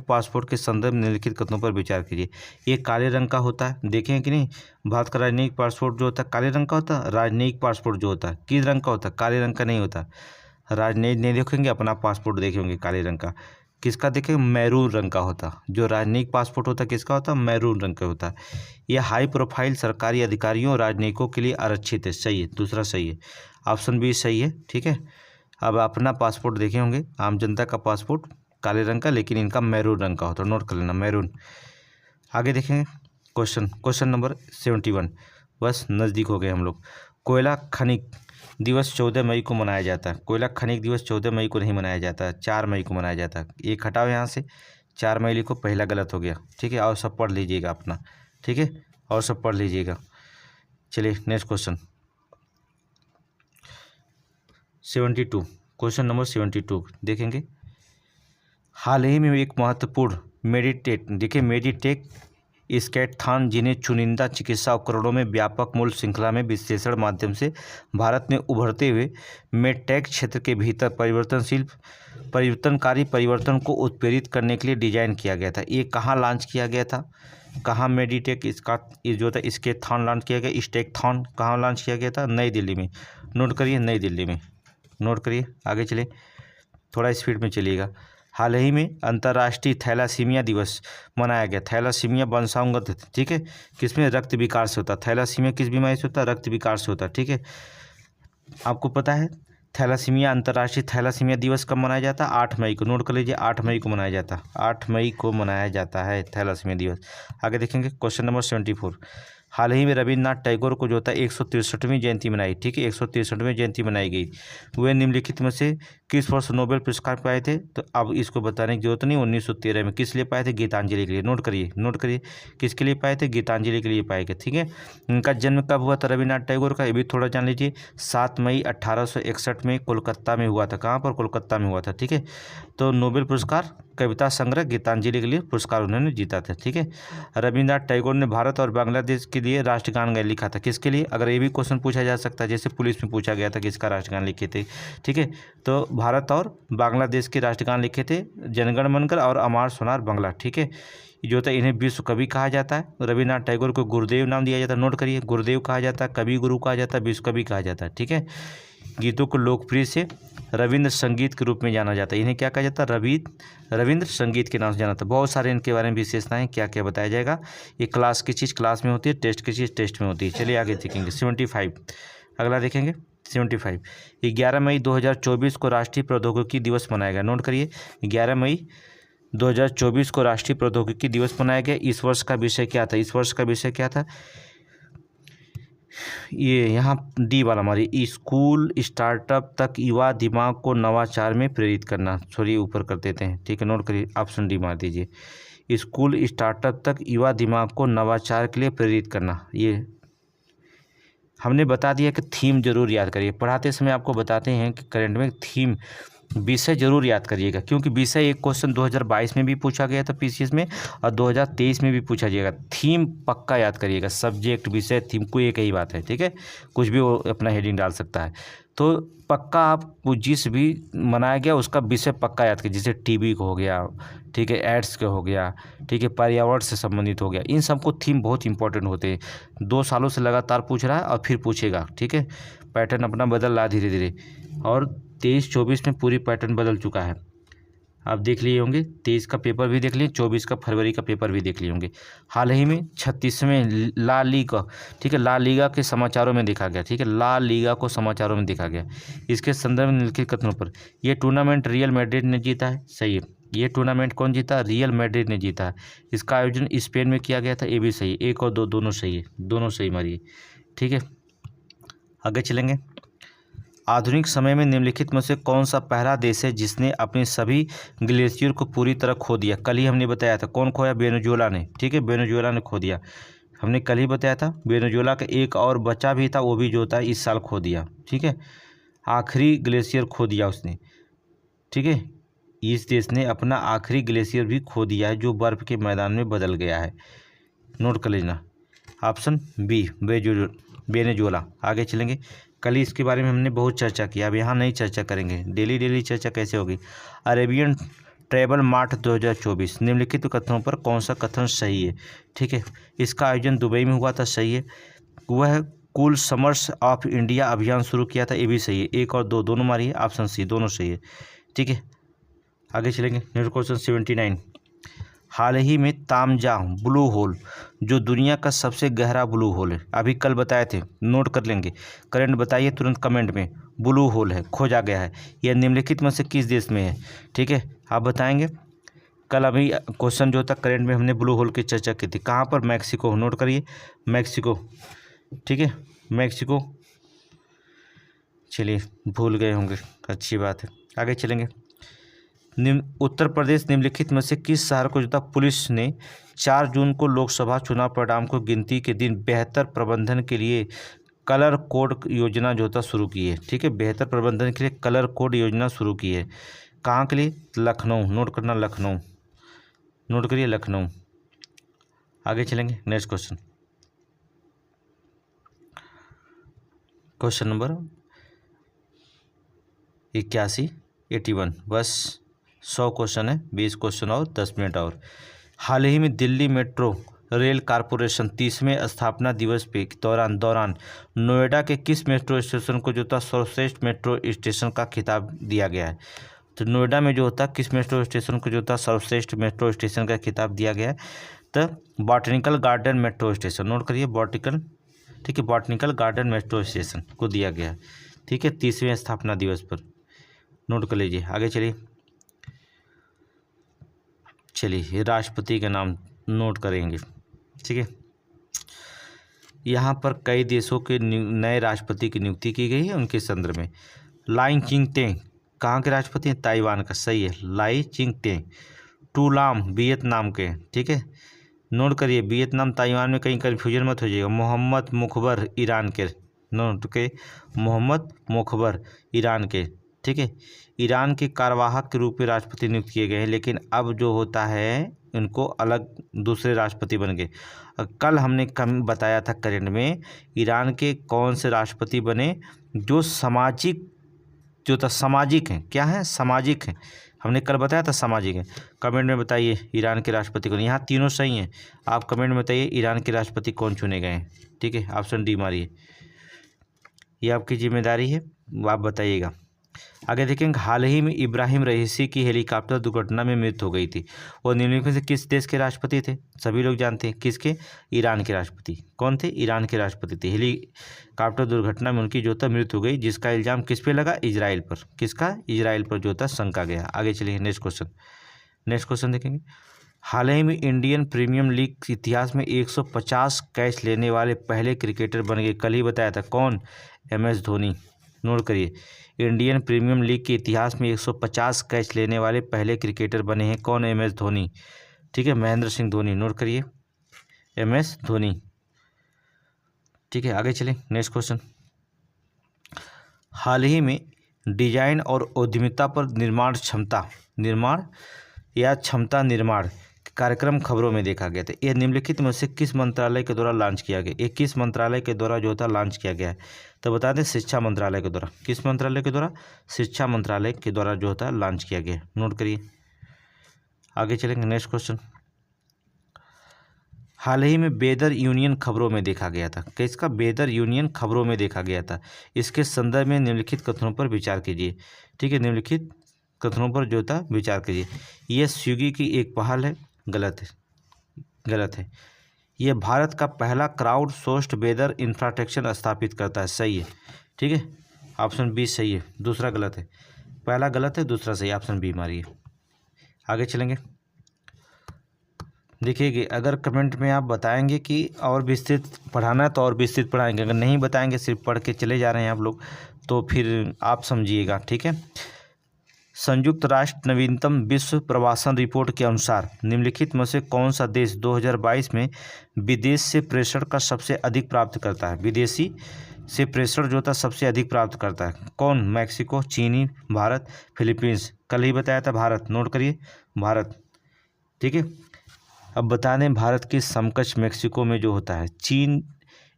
पासपोर्ट के संदर्भ में निम्नलिखित कथनों पर विचार कीजिए। ये काले रंग का होता है, देखें कि नहीं, भारत का राजनयिक पासपोर्ट जो होता है काले रंग का होता है। राजनयिक पासपोर्ट जो होता है किस रंग का होता है? काले रंग का नहीं होता। राजनयिक नहीं देखेंगे, अपना पासपोर्ट देखेंगे काले रंग का। किसका देखेंगे? मैरून रंग का होता। जो राजनयिक पासपोर्ट होता है किसका होता है? मैरून रंग का होता है। यह हाई प्रोफाइल सरकारी अधिकारियों और राजनयिकों के लिए आरक्षित है। सही है, दूसरा सही है, ऑप्शन बी सही है। ठीक है, अब अपना पासपोर्ट देखे होंगे, आम जनता का पासपोर्ट काले रंग का, लेकिन इनका मैरून रंग का होता है, नोट कर लेना, मैरून। आगे देखेंगे क्वेश्चन नंबर 71, बस नज़दीक हो गए हम लोग। कोयला खनिक दिवस 14 मई को मनाया जाता है। कोयला खनिक दिवस 14 मई को नहीं मनाया जाता, 4 मई को मनाया जाता है। एक हटाओ यहाँ से, 4 मई लिखो, पहला गलत हो गया। ठीक है, और सब पढ़ लीजिएगा अपना। ठीक है, और सब पढ़ लीजिएगा। चलिए नेक्स्ट क्वेश्चन 72, क्वेश्चन नंबर 72 देखेंगे। हाल ही में एक महत्वपूर्ण मेडिटेक स्कैथॉन, जिन्हें चुनिंदा चिकित्सा उपकरणों में व्यापक मूल्य श्रृंखला में विश्लेषण माध्यम से भारत में उभरते हुए मेडटेक क्षेत्र के भीतर परिवर्तनकारी परिवर्तन को उत्प्रेरित करने के लिए डिजाइन किया गया था। ये कहाँ लॉन्च किया गया था? कहाँ मेडिटेक इसका जो था स्कैथॉन लॉन्च किया गया? स्टेकथॉन कहाँ लॉन्च किया गया था? नई दिल्ली में। नोट करिए, नई दिल्ली में, नोट करिए। आगे चले, थोड़ा स्पीड में चलिएगा। हाल ही में अंतर्राष्ट्रीय थैलासीमिया दिवस मनाया गया। थैलासीमिया वंशानुगत, ठीक है, किसमें? रक्त विकार से होता है। थैलासीमिया किस बीमारी से होता है? रक्त विकार से होता है। ठीक है, आपको पता है थैलासीमिया, अंतर्राष्ट्रीय थैलासीमिया दिवस कब मनाया जाता है? 8 मई को। नोट कर लीजिए, 8 मई को मनाया जाता है। 8 मई को मनाया जाता है थैलासीमिया दिवस। आगे देखेंगे क्वेश्चन नंबर 74। हाल ही में रविन्द्रनाथ टैगोर को जो था 163वीं जयंती मनाई। ठीक है, 163वीं जयंती मनाई गई। वे निम्नलिखित में से किस वर्ष नोबेल पुरस्कार पाए थे? तो अब इसको बताने की जरूरत नहीं। 1913 में। किस लिए पाए थे? गीतांजलि के लिए। नोट करिए, नोट करिए, किसके लिए पाए थे? गीतांजलि के लिए पाए थे। ठीक है, इनका जन्म कब हुआ था रविन्द्रनाथ टैगोर का? ये भी थोड़ा जान लीजिए। 7 मई 1861 में कोलकाता में हुआ था। कहाँ पर? कोलकाता में हुआ था। ठीक है, तो नोबेल पुरस्कार कविता संग्रह गीतांजलि के लिए पुरस्कार उन्होंने जीता था। ठीक है, रविन्द्रनाथ टैगोर ने भारत और बांग्लादेश के लिए राष्ट्रगान लिखा था। किसके लिए? अगर ये भी क्वेश्चन पूछा जा सकता है, जैसे पुलिस में पूछा गया था किसका राष्ट्रगान लिखे थे। ठीक है, तो भारत और बांग्लादेश के राष्ट्रगान लिखे थे जनगण मनगढ़ और अमर सोनार बांग्ला। ठीक है, जो था इन्हें विश्व कवि कहा जाता है। रविन्द्रनाथ टैगोर को गुरुदेव नाम दिया जाता है। नोट करिए, गुरुदेव कहा जाता है, कवि गुरु कहा जाता है, विश्व कवि कहा जाता है। ठीक है, गीतों को लोकप्रिय से रविंद्र संगीत के रूप में जाना जाता है। इन्हें क्या कहा जाता है? रविंद्र संगीत के नाम से जाना जाता है। बहुत सारे इनके बारे में विशेषताएं क्या क्या बताया जाएगा। ये क्लास की चीज़ क्लास में होती है, टेस्ट की चीज़ टेस्ट में होती है। चलिए आगे देखेंगे 75, अगला देखेंगे 75। 11 मई 2024 को राष्ट्रीय प्रौद्योगिकी दिवस मनाया गया। नोट करिए, 11 मई 2024 को राष्ट्रीय प्रौद्योगिकी दिवस मनाया गया। इस वर्ष का विषय क्या था? इस वर्ष का विषय क्या था? ये यहाँ डी वाला हमारी, स्कूल स्टार्टअप तक युवा दिमाग को नवाचार में प्रेरित करना। सॉरी, ऊपर कर देते हैं। ठीक है, नोट करिए, ऑप्शन डी मार दीजिए। स्कूल स्टार्टअप तक युवा दिमाग को नवाचार के लिए प्रेरित करना। ये हमने बता दिया कि थीम जरूर याद करिए। पढ़ाते समय आपको बताते हैं कि करंट में थीम विषय जरूर याद करिएगा, क्योंकि विषय एक क्वेश्चन 2022 में भी पूछा गया था पीसीएस में, और 2023 में भी पूछा जाएगा। थीम पक्का याद करिएगा, सब्जेक्ट विषय थीम को एक ही बात है। ठीक है, कुछ भी वो अपना हेडिंग डाल सकता है, तो पक्का आप जिस भी मनाया गया उसका विषय पक्का याद करिए। जैसे टीबी को हो गया, ठीक है, एड्स का हो गया, ठीक है, पर्यावरण से संबंधित हो गया। इन सबको थीम बहुत इंपॉर्टेंट होते हैं। 2 सालों से लगातार पूछ रहा है और फिर पूछेगा। ठीक है, पैटर्न अपना बदल रहा धीरे धीरे, और 23-24 में पूरी पैटर्न बदल चुका है। आप देख लिए होंगे, 23 का पेपर भी देख लिए, 24 का फरवरी का पेपर भी देख लिए होंगे। हाल ही में 36वें ला लीगा, ठीक है, ला लीगा के समाचारों में देखा गया। ठीक है, ला लीगा को समाचारों में देखा गया। इसके संदर्भ में निम्नलिखित कथनों पर यह टूर्नामेंट रियल मैड्रिड ने जीता है। सही है, ये टूर्नामेंट कौन जीता? रियल मैड्रिड ने जीता है। इसका आयोजन स्पेन में किया गया था। ये भी सही है, 1 और 2 दोनों सही है, दोनों सही मारिए। ठीक है, आगे चलेंगे। आधुनिक समय में निम्नलिखित में से कौन सा पहला देश है जिसने अपने सभी ग्लेशियर को पूरी तरह खो दिया? कल ही हमने बताया था। कौन खोया? वेनेजुएला ने। ठीक है, वेनेजुएला ने खो दिया, हमने कल ही बताया था। वेनेजुएला का एक और बच्चा भी था, वो भी जो था इस साल खो दिया। ठीक है, आखिरी ग्लेशियर खो दिया उसने। ठीक है, इस देश ने अपना आखिरी ग्लेशियर भी खो दिया है, जो बर्फ़ के मैदान में बदल गया है। नोट कर लेना, ऑप्शन बी वेनेजुएला। आगे चलेंगे। कल ही इसके बारे में हमने बहुत चर्चा की, अब यहाँ नहीं चर्चा करेंगे। डेली चर्चा कैसे होगी? अरेबियन ट्रैवल मार्ट 2024 निम्नलिखित कथनों पर कौन सा कथन सही है? ठीक है, इसका आयोजन दुबई में हुआ था। सही है। वह कूल समर्स ऑफ इंडिया अभियान शुरू किया था? ये भी सही है, 1 और 2 दोनों मारिए, ऑप्शन सी दोनों सही है। ठीक है, आगे चलेंगे। Next question 79। हाल ही में तामजा ब्लू होल जो दुनिया का सबसे गहरा ब्लू होल है, अभी कल बताए थे, नोट कर लेंगे, करंट बताइए तुरंत कमेंट में। ब्लू होल है, खोजा गया है, यह निम्नलिखित में से किस देश में है? ठीक है, आप बताएंगे। कल अभी क्वेश्चन जो था करंट में हमने ब्लू होल की चर्चा की थी, कहाँ पर? मैक्सिको, नोट करिए, मैक्सिको। ठीक है, मैक्सिको। चलिए, भूल गए होंगे, अच्छी बात है। आगे चलेंगे। उत्तर प्रदेश निम्नलिखित में से किस शहर को जो था पुलिस ने 4 जून को लोकसभा चुनाव परिणाम को गिनती के दिन बेहतर प्रबंधन के लिए कलर कोड योजना जो था शुरू की है? ठीक है, बेहतर प्रबंधन के लिए कलर कोड योजना शुरू की है। कहाँ के लिए? लखनऊ, नोट करना, लखनऊ, नोट करिए, लखनऊ। आगे चलेंगे। Next question, question number 81। बस 100 क्वेश्चन है, 20 क्वेश्चन और 10 मिनट और। हाल ही में दिल्ली मेट्रो रेल कारपोरेशन 30वें स्थापना दिवस के दौरान नोएडा के किस मेट्रो स्टेशन को जो था सर्वश्रेष्ठ मेट्रो स्टेशन का खिताब दिया गया है? तो नोएडा में जो होता किस मेट्रो स्टेशन को जो था सर्वश्रेष्ठ मेट्रो स्टेशन का खिताब दिया गया है? तो botanical garden metro station, note करिए, बॉटनिकल। ठीक है, बॉटनिकल गार्डन मेट्रो स्टेशन को दिया गया है। ठीक है, 30वें स्थापना दिवस पर, नोट कर लीजिए। आगे चलिए, चलिए राष्ट्रपति का नाम नोट करेंगे। ठीक है, यहाँ पर कई देशों के नए राष्ट्रपति की नियुक्ति की गई है उनके संदर्भ में। लाई चिंग-ते कहाँ के राष्ट्रपति हैं? ताइवान का, सही है, लाई चिंग-ते। टू लाम वियतनाम के, ठीक है, नोट करिए, वियतनाम ताइवान में कहीं कन्फ्यूजन मत हो जाइएगा। मोहम्मद मुखबर ईरान के, नोट के, मोहम्मद मुखबर ईरान के। ठीक है, ईरान के कार्यवाहक के रूप में राष्ट्रपति नियुक्त किए गए हैं, लेकिन अब जो होता है इनको अलग दूसरे राष्ट्रपति बन गए। कल हमने कम बताया था करंट में, ईरान के कौन से राष्ट्रपति बने जो सामाजिक जो था, सामाजिक हैं, क्या है? सामाजिक हैं, हमने कल बताया था सामाजिक है। कमेंट में बताइए ईरान के राष्ट्रपति कौन, यहाँ तीनों सही हैं, आप कमेंट में बताइए ईरान के राष्ट्रपति कौन चुने गए हैं। ठीक है, ऑप्शन डी मारिए, ये आपकी जिम्मेदारी है, आप बताइएगा। आगे देखेंगे, हाल ही में इब्राहिम रईसी की हेलीकॉप्टर दुर्घटना में मृत्यु हो गई थी, वो निम्नलिखित से किस देश के राष्ट्रपति थे? सभी लोग जानते हैं, किसके? ईरान के राष्ट्रपति। कौन थे? ईरान के राष्ट्रपति थे। हेलीकॉप्टर दुर्घटना में उनकी जो था मृत्यु हो गई, जिसका इल्ज़ाम किस पे लगा? इजराइल पर। किसका? इजराइल पर जो था शंका गया। आगे चलिए, नेक्स्ट क्वेश्चन देखेंगे। हाल ही में इंडियन प्रीमियर लीग के इतिहास में 150 कैच लेने वाले पहले क्रिकेटर बन गए, कल ही बताया था, कौन? MS धोनी। नोट करिए, इंडियन प्रीमियर लीग के इतिहास में 150 कैच लेने वाले पहले क्रिकेटर बने हैं, कौन? MS धोनी। ठीक है, महेंद्र सिंह धोनी, नोट करिए, MS धोनी। ठीक है, आगे चलें। नेक्स्ट क्वेश्चन, हाल ही में डिजाइन और उद्यमिता पर निर्माण कार्यक्रम खबरों में देखा गया था, यह निम्नलिखित में से किस मंत्रालय के द्वारा लॉन्च किया गया? ये किस मंत्रालय के द्वारा जो था लॉन्च किया गया है? तो बता दें, शिक्षा मंत्रालय के द्वारा। किस मंत्रालय के द्वारा? शिक्षा मंत्रालय के द्वारा जो था लॉन्च किया गया, नोट करिए। आगे चलेंगे, नेक्स्ट क्वेश्चन, हाल ही में वेदर यूनियन खबरों में देखा गया था, किसका? वेदर यूनियन खबरों में देखा गया था, इसके संदर्भ में निम्नलिखित कथनों पर विचार कीजिए। ठीक है, निम्नलिखित कथनों पर जो था विचार कीजिए। यह स्विगी की एक पहल है, गलत है। यह भारत का पहला क्राउड सोर्स्ड वेदर इंफ्रास्ट्रक्चर स्थापित करता है, सही है। ठीक है, ऑप्शन बी सही है, दूसरा गलत है। पहला गलत है, दूसरा सही, ऑप्शन बी मारिए। आगे चलेंगे, देखिए अगर कमेंट में आप बताएंगे कि और विस्तृत पढ़ाना है तो और विस्तृत पढ़ाएंगे, अगर नहीं बताएंगे सिर्फ पढ़ के चले जा रहे हैं आप लोग तो फिर आप समझिएगा। ठीक है, संयुक्त राष्ट्र नवीनतम विश्व प्रवासन रिपोर्ट के अनुसार निम्नलिखित में से कौन सा देश 2022 में विदेश से प्रेषण का सबसे अधिक प्राप्त करता है? विदेशी से प्रेषण जो था सबसे अधिक प्राप्त करता है, कौन? मैक्सिको, चीनी, भारत, फिलीपींस। कल ही बताया था भारत, नोट करिए, भारत। ठीक है, अब बता दें भारत के समकक्ष मैक्सिको में जो होता है, चीन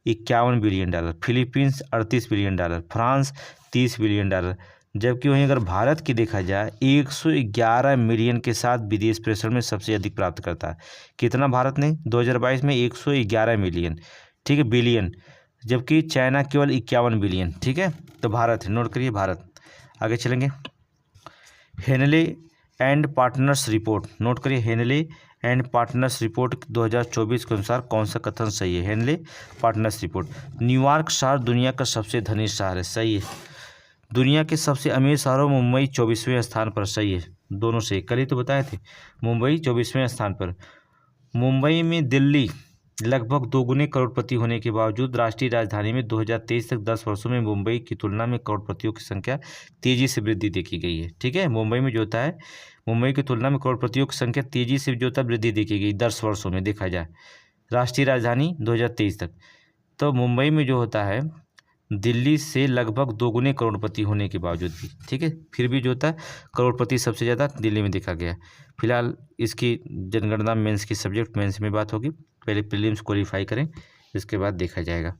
$51 billion, Philippines $38 billion, France $30 billion, जबकि वहीं अगर भारत की देखा जाए 111 मिलियन के साथ विदेश प्रेषण में सबसे अधिक प्राप्त करता है। कितना भारत ने 2022 में? 111 मिलियन। ठीक है, बिलियन, जबकि चाइना केवल 51 बिलियन। ठीक है, तो भारत है, नोट करिए भारत। आगे चलेंगे, Henley and Partners report, note करिए हेनले एंड पार्टनर्स रिपोर्ट 2024 के अनुसार कौन सा कथन सही है। हेनले पार्टनर्स रिपोर्ट, न्यूयॉर्क शहर दुनिया का सबसे धनी शहर है, सही है। दुनिया के सबसे अमीर शहरों में मुंबई 24वें स्थान पर, सही है, दोनों सही, कल ही तो बताए थे, मुंबई 24वें स्थान पर। मुंबई में दिल्ली लगभग दोगुने करोड़पति होने के बावजूद राष्ट्रीय राजधानी में 2023 तक 10 वर्षों में मुंबई की तुलना में करोड़पतियों की संख्या तेजी से वृद्धि देखी गई है। ठीक है, मुंबई में जो होता है, मुंबई की तुलना में करोड़पतियों की संख्या तेजी से जो होता है वृद्धि देखी गई 10 वर्षों में देखा जाए, राष्ट्रीय राजधानी 2023 तक। तो मुंबई में जो होता है दिल्ली से लगभग दोगुने करोड़पति होने के बावजूद भी, ठीक है, फिर भी जो होता है करोड़पति सबसे ज़्यादा दिल्ली में देखा गया। फिलहाल इसकी जनगणना मेंस की सब्जेक्ट मेंस में बात होगी, पहले प्रीलिम्स क्वालिफाई करें, इसके बाद देखा जाएगा।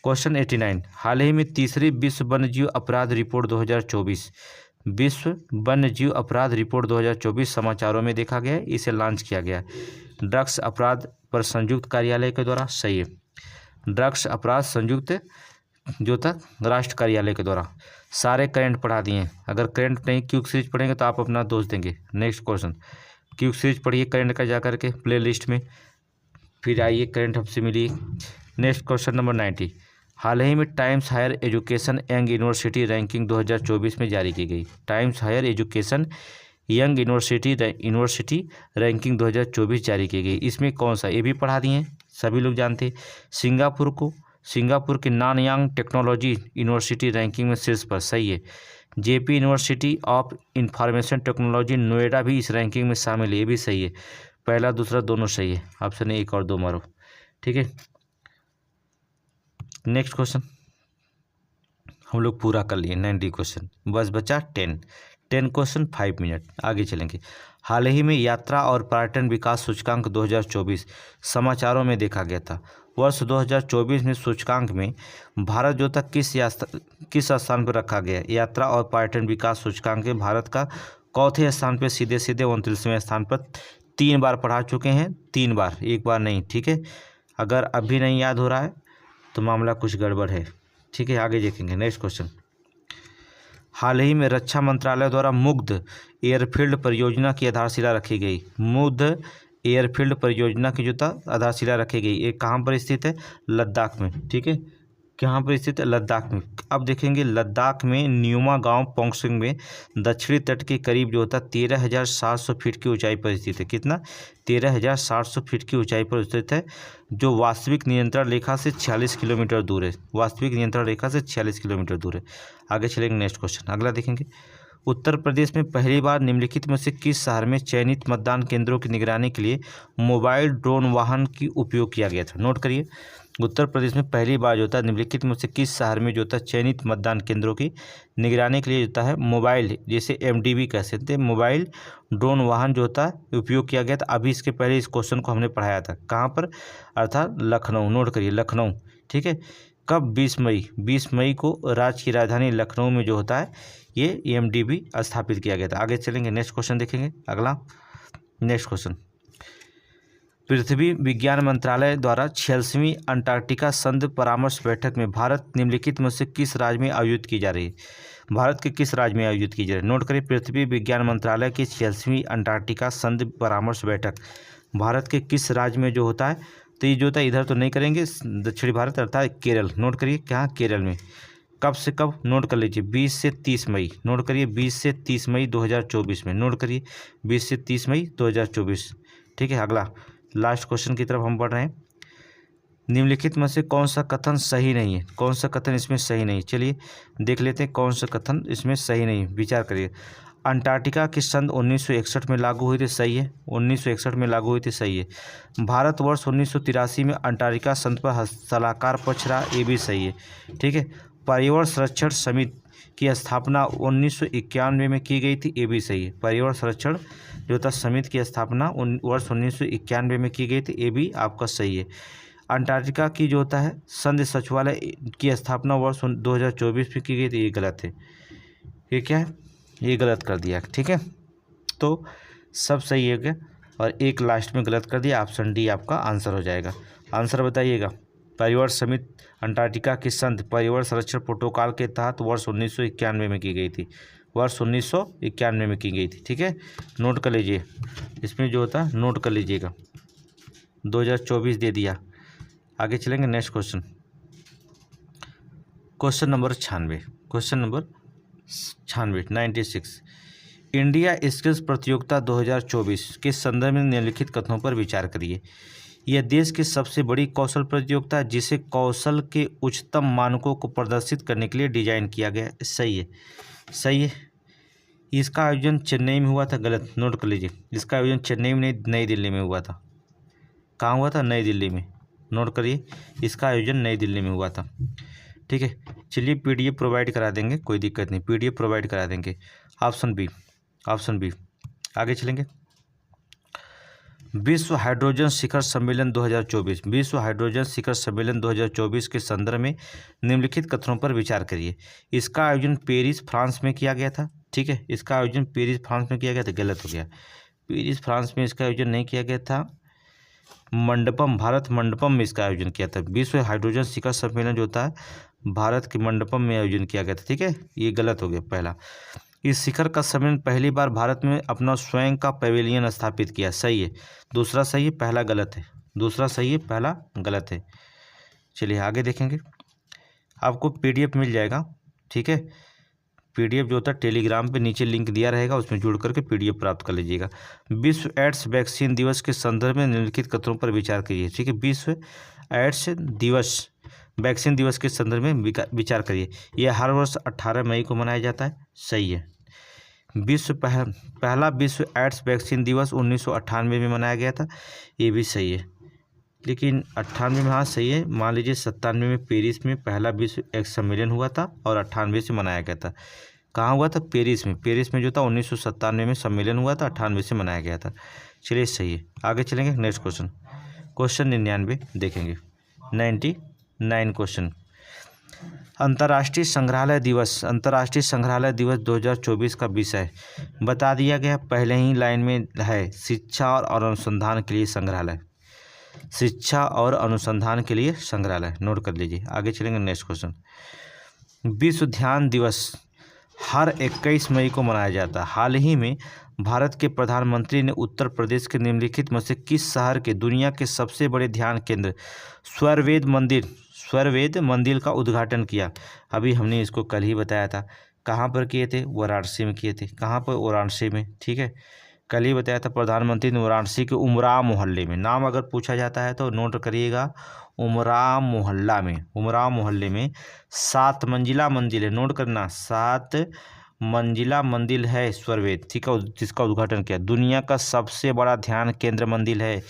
क्वेश्चन 89, हाल ही में तीसरी विश्व वन्यजीव अपराध रिपोर्ट 2024, विश्व वन्यजीव अपराध रिपोर्ट 2024 समाचारों में देखा गया, इसे लॉन्च किया गया ड्रग्स अपराध पर संयुक्त कार्यालय के द्वारा, सही है, ड्रग्स अपराध संयुक्त जो था राष्ट्र कार्यालय के द्वारा। सारे करंट पढ़ा दिए, अगर करंट नहीं क्यूक सीरीज पढ़ेंगे तो आप अपना दोष देंगे। नेक्स्ट क्वेश्चन, क्यूक सीरीज पढ़िए करंट का जा करके प्ले लिस्ट में, फिर आइए करंट हमसे मिलिए। नेक्स्ट क्वेश्चन नंबर 90, हाल ही में Times Higher Education Young University Ranking 2024 में जारी की गई। Times Higher Education Young University Ranking 2024 जारी की गई, इसमें कौन सा, ये भी पढ़ा दिए सभी लोग जानते हैं। सिंगापुर के नानयांग टेक्नोलॉजी यूनिवर्सिटी रैंकिंग में शीर्ष पर, सही है। JP university of information technology Noida भी इस रैंकिंग में शामिल है, ये भी सही है। पहला दूसरा दोनों सही है, ऑप्शन 1 और 2 मारो। ठीक है, नेक्स्ट क्वेश्चन हम लोग पूरा कर लिए 90 क्वेश्चन, बस बचा 10 क्वेश्चन 5 मिनट, आगे चलेंगे। हाल ही में यात्रा और पर्यटन विकास सूचकांक 2024 समाचारों में देखा गया था। वर्ष 2024 में सूचकांक में भारत जो था किस स्थान पर रखा गया। यात्रा और पर्यटन विकास सूचकांक में भारत का चौथे स्थान पर, सीधे 29वें स्थान पर 3 बार पढ़ा चुके हैं, 3 बार, एक बार नहीं। ठीक है, अगर अभी नहीं याद हो रहा है तो मामला कुछ गड़बड़ है। ठीक है, आगे देखेंगे। नेक्स्ट क्वेश्चन, हाल ही में रक्षा मंत्रालय द्वारा मुग्ध एयरफील्ड परियोजना की आधारशिला रखी गई। मुग्ध एयरफील्ड परियोजना की जो था आधारशिला रखी गई, ये कहाँ पर स्थित है, लद्दाख में। ठीक है, कहाँ पर स्थित है, लद्दाख में। अब देखेंगे लद्दाख में न्यूमा गांव पोंगसिंग में दक्षिणी तट के करीब जो होता 13,700 फीट की ऊंचाई पर स्थित है। कितना, 13,700 फीट की ऊंचाई पर स्थित है, जो वास्तविक नियंत्रण रेखा से 46 किलोमीटर दूर है। वास्तविक नियंत्रण रेखा से 46 किलोमीटर दूर है। आगे चलेंगे, नेक्स्ट क्वेश्चन अगला देखेंगे। उत्तर प्रदेश में पहली बार निम्नलिखित में से किस शहर में चयनित मतदान केंद्रों की निगरानी के लिए मोबाइल ड्रोन वाहन की उपयोग किया गया था। नोट करिए, उत्तर प्रदेश में पहली बार जो होता है निम्नलिखित में से किस शहर में जो होता है चयनित मतदान केंद्रों की निगरानी के लिए होता है मोबाइल, जैसे MDV कह सकते हैं, मोबाइल ड्रोन वाहन जो होता है उपयोग किया गया था। अभी इसके पहले इस क्वेश्चन को हमने पढ़ाया था, कहाँ पर, अर्थात लखनऊ। नोट करिए, लखनऊ। ठीक है, कब, 20 मई को राज्य की राजधानी लखनऊ में जो होता है ये MDV स्थापित किया गया था। आगे चलेंगे, नेक्स्ट क्वेश्चन देखेंगे अगला। नेक्स्ट क्वेश्चन, पृथ्वी विज्ञान मंत्रालय द्वारा 46वीं अंटार्कटिका संधि परामर्श बैठक में भारत निम्नलिखित में से किस राज्य में आयोजित की जा रही है। भारत के किस राज्य में आयोजित की जा रही है। नोट करिए, पृथ्वी विज्ञान मंत्रालय की 46वीं अंटार्कटिका संधि परामर्श बैठक भारत के किस राज्य में जो होता है, तो ये जो होता है इधर तो नहीं करेंगे, दक्षिणी भारत अर्थात केरल। नोट करिए, क्या, केरल में। कब से कब, नोट कर लीजिए, 20 से 30 मई। नोट करिए, 20 से 30 मई 2024 में। नोट करिए, 20 से 30 मई 2024। ठीक है, अगला लास्ट क्वेश्चन की तरफ हम बढ़ रहे हैं। निम्नलिखित में से कौन सा कथन सही नहीं है, कौन सा कथन इसमें सही नहीं, चलिए देख लेते हैं कौन सा कथन इसमें सही नहीं। विचार करिए, अंटार्कटिका की संधि 1961 में लागू हुई थी, सही है, 1961 में लागू हुई थी, सही है। भारतवर्ष 1983 में अंटार्कटिका संधि पर सलाहकार पक्ष रहा, ये भी सही है। ठीक है, पर्यावरण संरक्षण समिति की स्थापना 1991 में की गई थी, ये भी सही है। पर्यावरण संरक्षण जो था समिति की स्थापना वर्ष 1991 में की गई थी, ये भी आपका सही है। अंटार्कटिका की जो होता है संधि सचिवालय की स्थापना वर्ष 2024 में की गई थी, ये गलत है। ये क्या है, ये गलत कर दिया। ठीक है, तो सब सही है और एक लास्ट में गलत कर दिया, ऑप्शन डी आपका आंसर हो जाएगा। आंसर बताइएगा। पर्यावरण समिति अंटार्कटिका की संधि पर्यावरण संरक्षण प्रोटोकॉल के तहत वर्ष 1991 में की गई थी, वर्ष 1991 में की गई थी। ठीक है, नोट कर लीजिए, इसमें जो होता है नोट कर लीजिएगा। 2024 दे दिया। आगे चलेंगे next question, question number 96, question number 96 India skills प्रतियोगिता 2024 के संदर्भ में निम्नलिखित कथनों पर विचार करिए। यह देश की सबसे बड़ी कौशल प्रतियोगिता है जिसे कौशल के उच्चतम मानकों को प्रदर्शित करने के लिए डिजाइन किया गया है। सही है, सही है। इसका आयोजन चेन्नई में हुआ था, गलत, नोट कर लीजिए। इसका आयोजन चेन्नई में नहीं, नई दिल्ली में हुआ था। कहाँ हुआ था? नई दिल्ली में, नोट करिए, इसका आयोजन नई दिल्ली में हुआ था। ठीक है, चलिए पीडीएफ प्रोवाइड करा देंगे, कोई दिक्कत नहीं, पीडीएफ प्रोवाइड करा देंगे। Option B, option B. आगे चलेंगे, विश्व हाइड्रोजन शिखर सम्मेलन 2024, विश्व हाइड्रोजन शिखर सम्मेलन 2024 के संदर्भ में निम्नलिखित कथनों पर विचार करिए। इसका आयोजन पेरिस फ्रांस में किया गया था। ठीक है, इसका आयोजन पेरिस फ्रांस में किया गया था, गलत हो गया। पेरिस फ्रांस में इसका आयोजन नहीं किया गया था, मंडपम, भारत मंडपम में इसका आयोजन किया था। विश्व हाइड्रोजन शिखर सम्मेलन जो होता है भारत के मंडपम में आयोजन किया गया था। ठीक है, ये गलत हो गया पहला। इस शिखर का सम्मेलन पहली बार भारत में अपना स्वयं का पैवेलियन स्थापित किया। सही है, दूसरा सही है, पहला गलत है, दूसरा सही है, पहला गलत है। चलिए आगे देखेंगे, आपको पीडीएफ मिल जाएगा। ठीक है, पीडीएफ जो होता है टेलीग्राम पे नीचे लिंक दिया रहेगा, उसमें जुड़ करके पीडीएफ प्राप्त कर लीजिएगा। विश्व एड्स वैक्सीन दिवस के संदर्भ में निम्नलिखित कथनों पर विचार करिए। ठीक है, विश्व एड्स दिवस वैक्सीन दिवस के संदर्भ में विचार करिए। यह हर वर्ष 18 मई को मनाया जाता है। सही है। पहला विश्व एड्स वैक्सीन दिवस 1998 में मनाया गया था, ये भी सही है, लेकिन 98 में, हाँ सही है। मान लीजिए 97 में पेरिस में पहला विश्व एड्स सम्मेलन हुआ था और 98 से मनाया गया था। कहाँ हुआ था? पेरिस में। पेरिस में जो था 1997 में सम्मेलन हुआ था, 98 से मनाया गया था। चलिए सही है, आगे चलेंगे नेक्स्ट क्वेश्चन, क्वेश्चन 99 देखेंगे। 99 क्वेश्चन, अंतर्राष्ट्रीय संग्रहालय दिवस, अंतर्राष्ट्रीय संग्रहालय दिवस 2024 का विषय बता दिया गया, पहले ही लाइन में है, शिक्षा और अनुसंधान के लिए संग्रहालय, शिक्षा और अनुसंधान के लिए संग्रहालय, नोट कर लीजिए। आगे चलेंगे नेक्स्ट क्वेश्चन, विश्व ध्यान दिवस हर 21 मई को मनाया जाता है। हाल ही में भारत के प्रधानमंत्री ने उत्तर प्रदेश के निम्नलिखित में से किस शहर के दुनिया के सबसे बड़े ध्यान केंद्र स्वरवेद मंदिर का उद्घाटन किया? अभी हमने इसको कल ही बताया था। कहाँ पर किए थे? वाराणसी में किए थे। कहाँ पर? वाराणसी में। ठीक है, कल ही बताया था प्रधानमंत्री ने वाराणसी के उमराव मोहल्ले में। नाम अगर पूछा जाता है तो नोट करिएगा, उमराव मोहल्ला में, उमराव मोहल्ले में 7 मंजिला मंदिर है, नोट करना, 7 मंजिला मंदिर है स्वरवेद। ठीक है, जिसका उद्घाटन किया। दुनिया का सबसे बड़ा ध्यान केंद्र मंदिर है,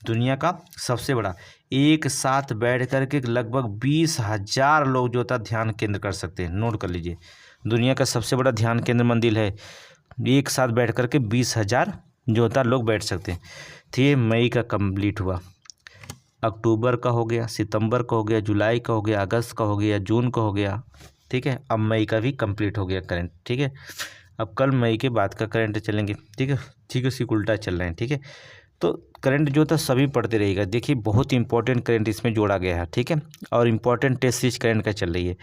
दुनिया का सबसे बड़ा। एक साथ बैठ करके लगभग 20,000 लोग जो था ध्यान केंद्र कर सकते हैं, नोट कर लीजिए। दुनिया का सबसे बड़ा ध्यान केंद्र मंदिर है, एक साथ बैठ करके 20,000 जो होता लोग बैठ सकते हैं। तो ये मई का कंप्लीट हुआ, अक्टूबर का हो गया, सितंबर का हो गया, जुलाई का हो गया, अगस्त का हो गया, जून का हो गया। ठीक है, अब मई का भी कंप्लीट हो गया करंट। ठीक है, अब कल मई के बाद का करंट चलेंगे। ठीक है, ठीक है, उसी उल्टा चल रहे हैं। ठीक है, तो करंट जो था सभी पढ़ते रहेगा। देखिए बहुत इंपॉर्टेंट करंट इसमें जोड़ा गया है। ठीक है, और इम्पॉर्टेंट टेस्ट सीरीज करंट का चल रही है।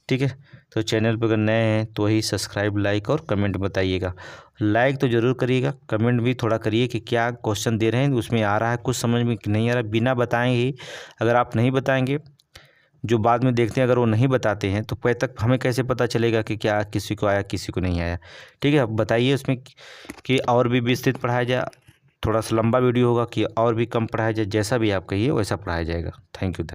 ठीक है, तो चैनल पर अगर नए हैं तो ही सब्सक्राइब, लाइक और कमेंट बताइएगा। लाइक तो ज़रूर करिएगा, कमेंट भी थोड़ा करिए कि क्या क्वेश्चन दे रहे हैं, उसमें आ रहा है कुछ समझ में कि नहीं आ रहा। बिना बताएं ही अगर आप नहीं बताएंगे, जो बाद में देखते हैं अगर वो नहीं बताते हैं तो पहले तक हमें कैसे पता चलेगा कि क्या किसी को आया किसी को नहीं आया। ठीक है, अब बताइए उसमें कि और भी विस्तृत पढ़ाया जाए, थोड़ा सा लंबा वीडियो होगा कि और भी कम पढ़ाया जाए, जैसा भी आप कहिए वैसा पढ़ाया जाएगा। Thank you.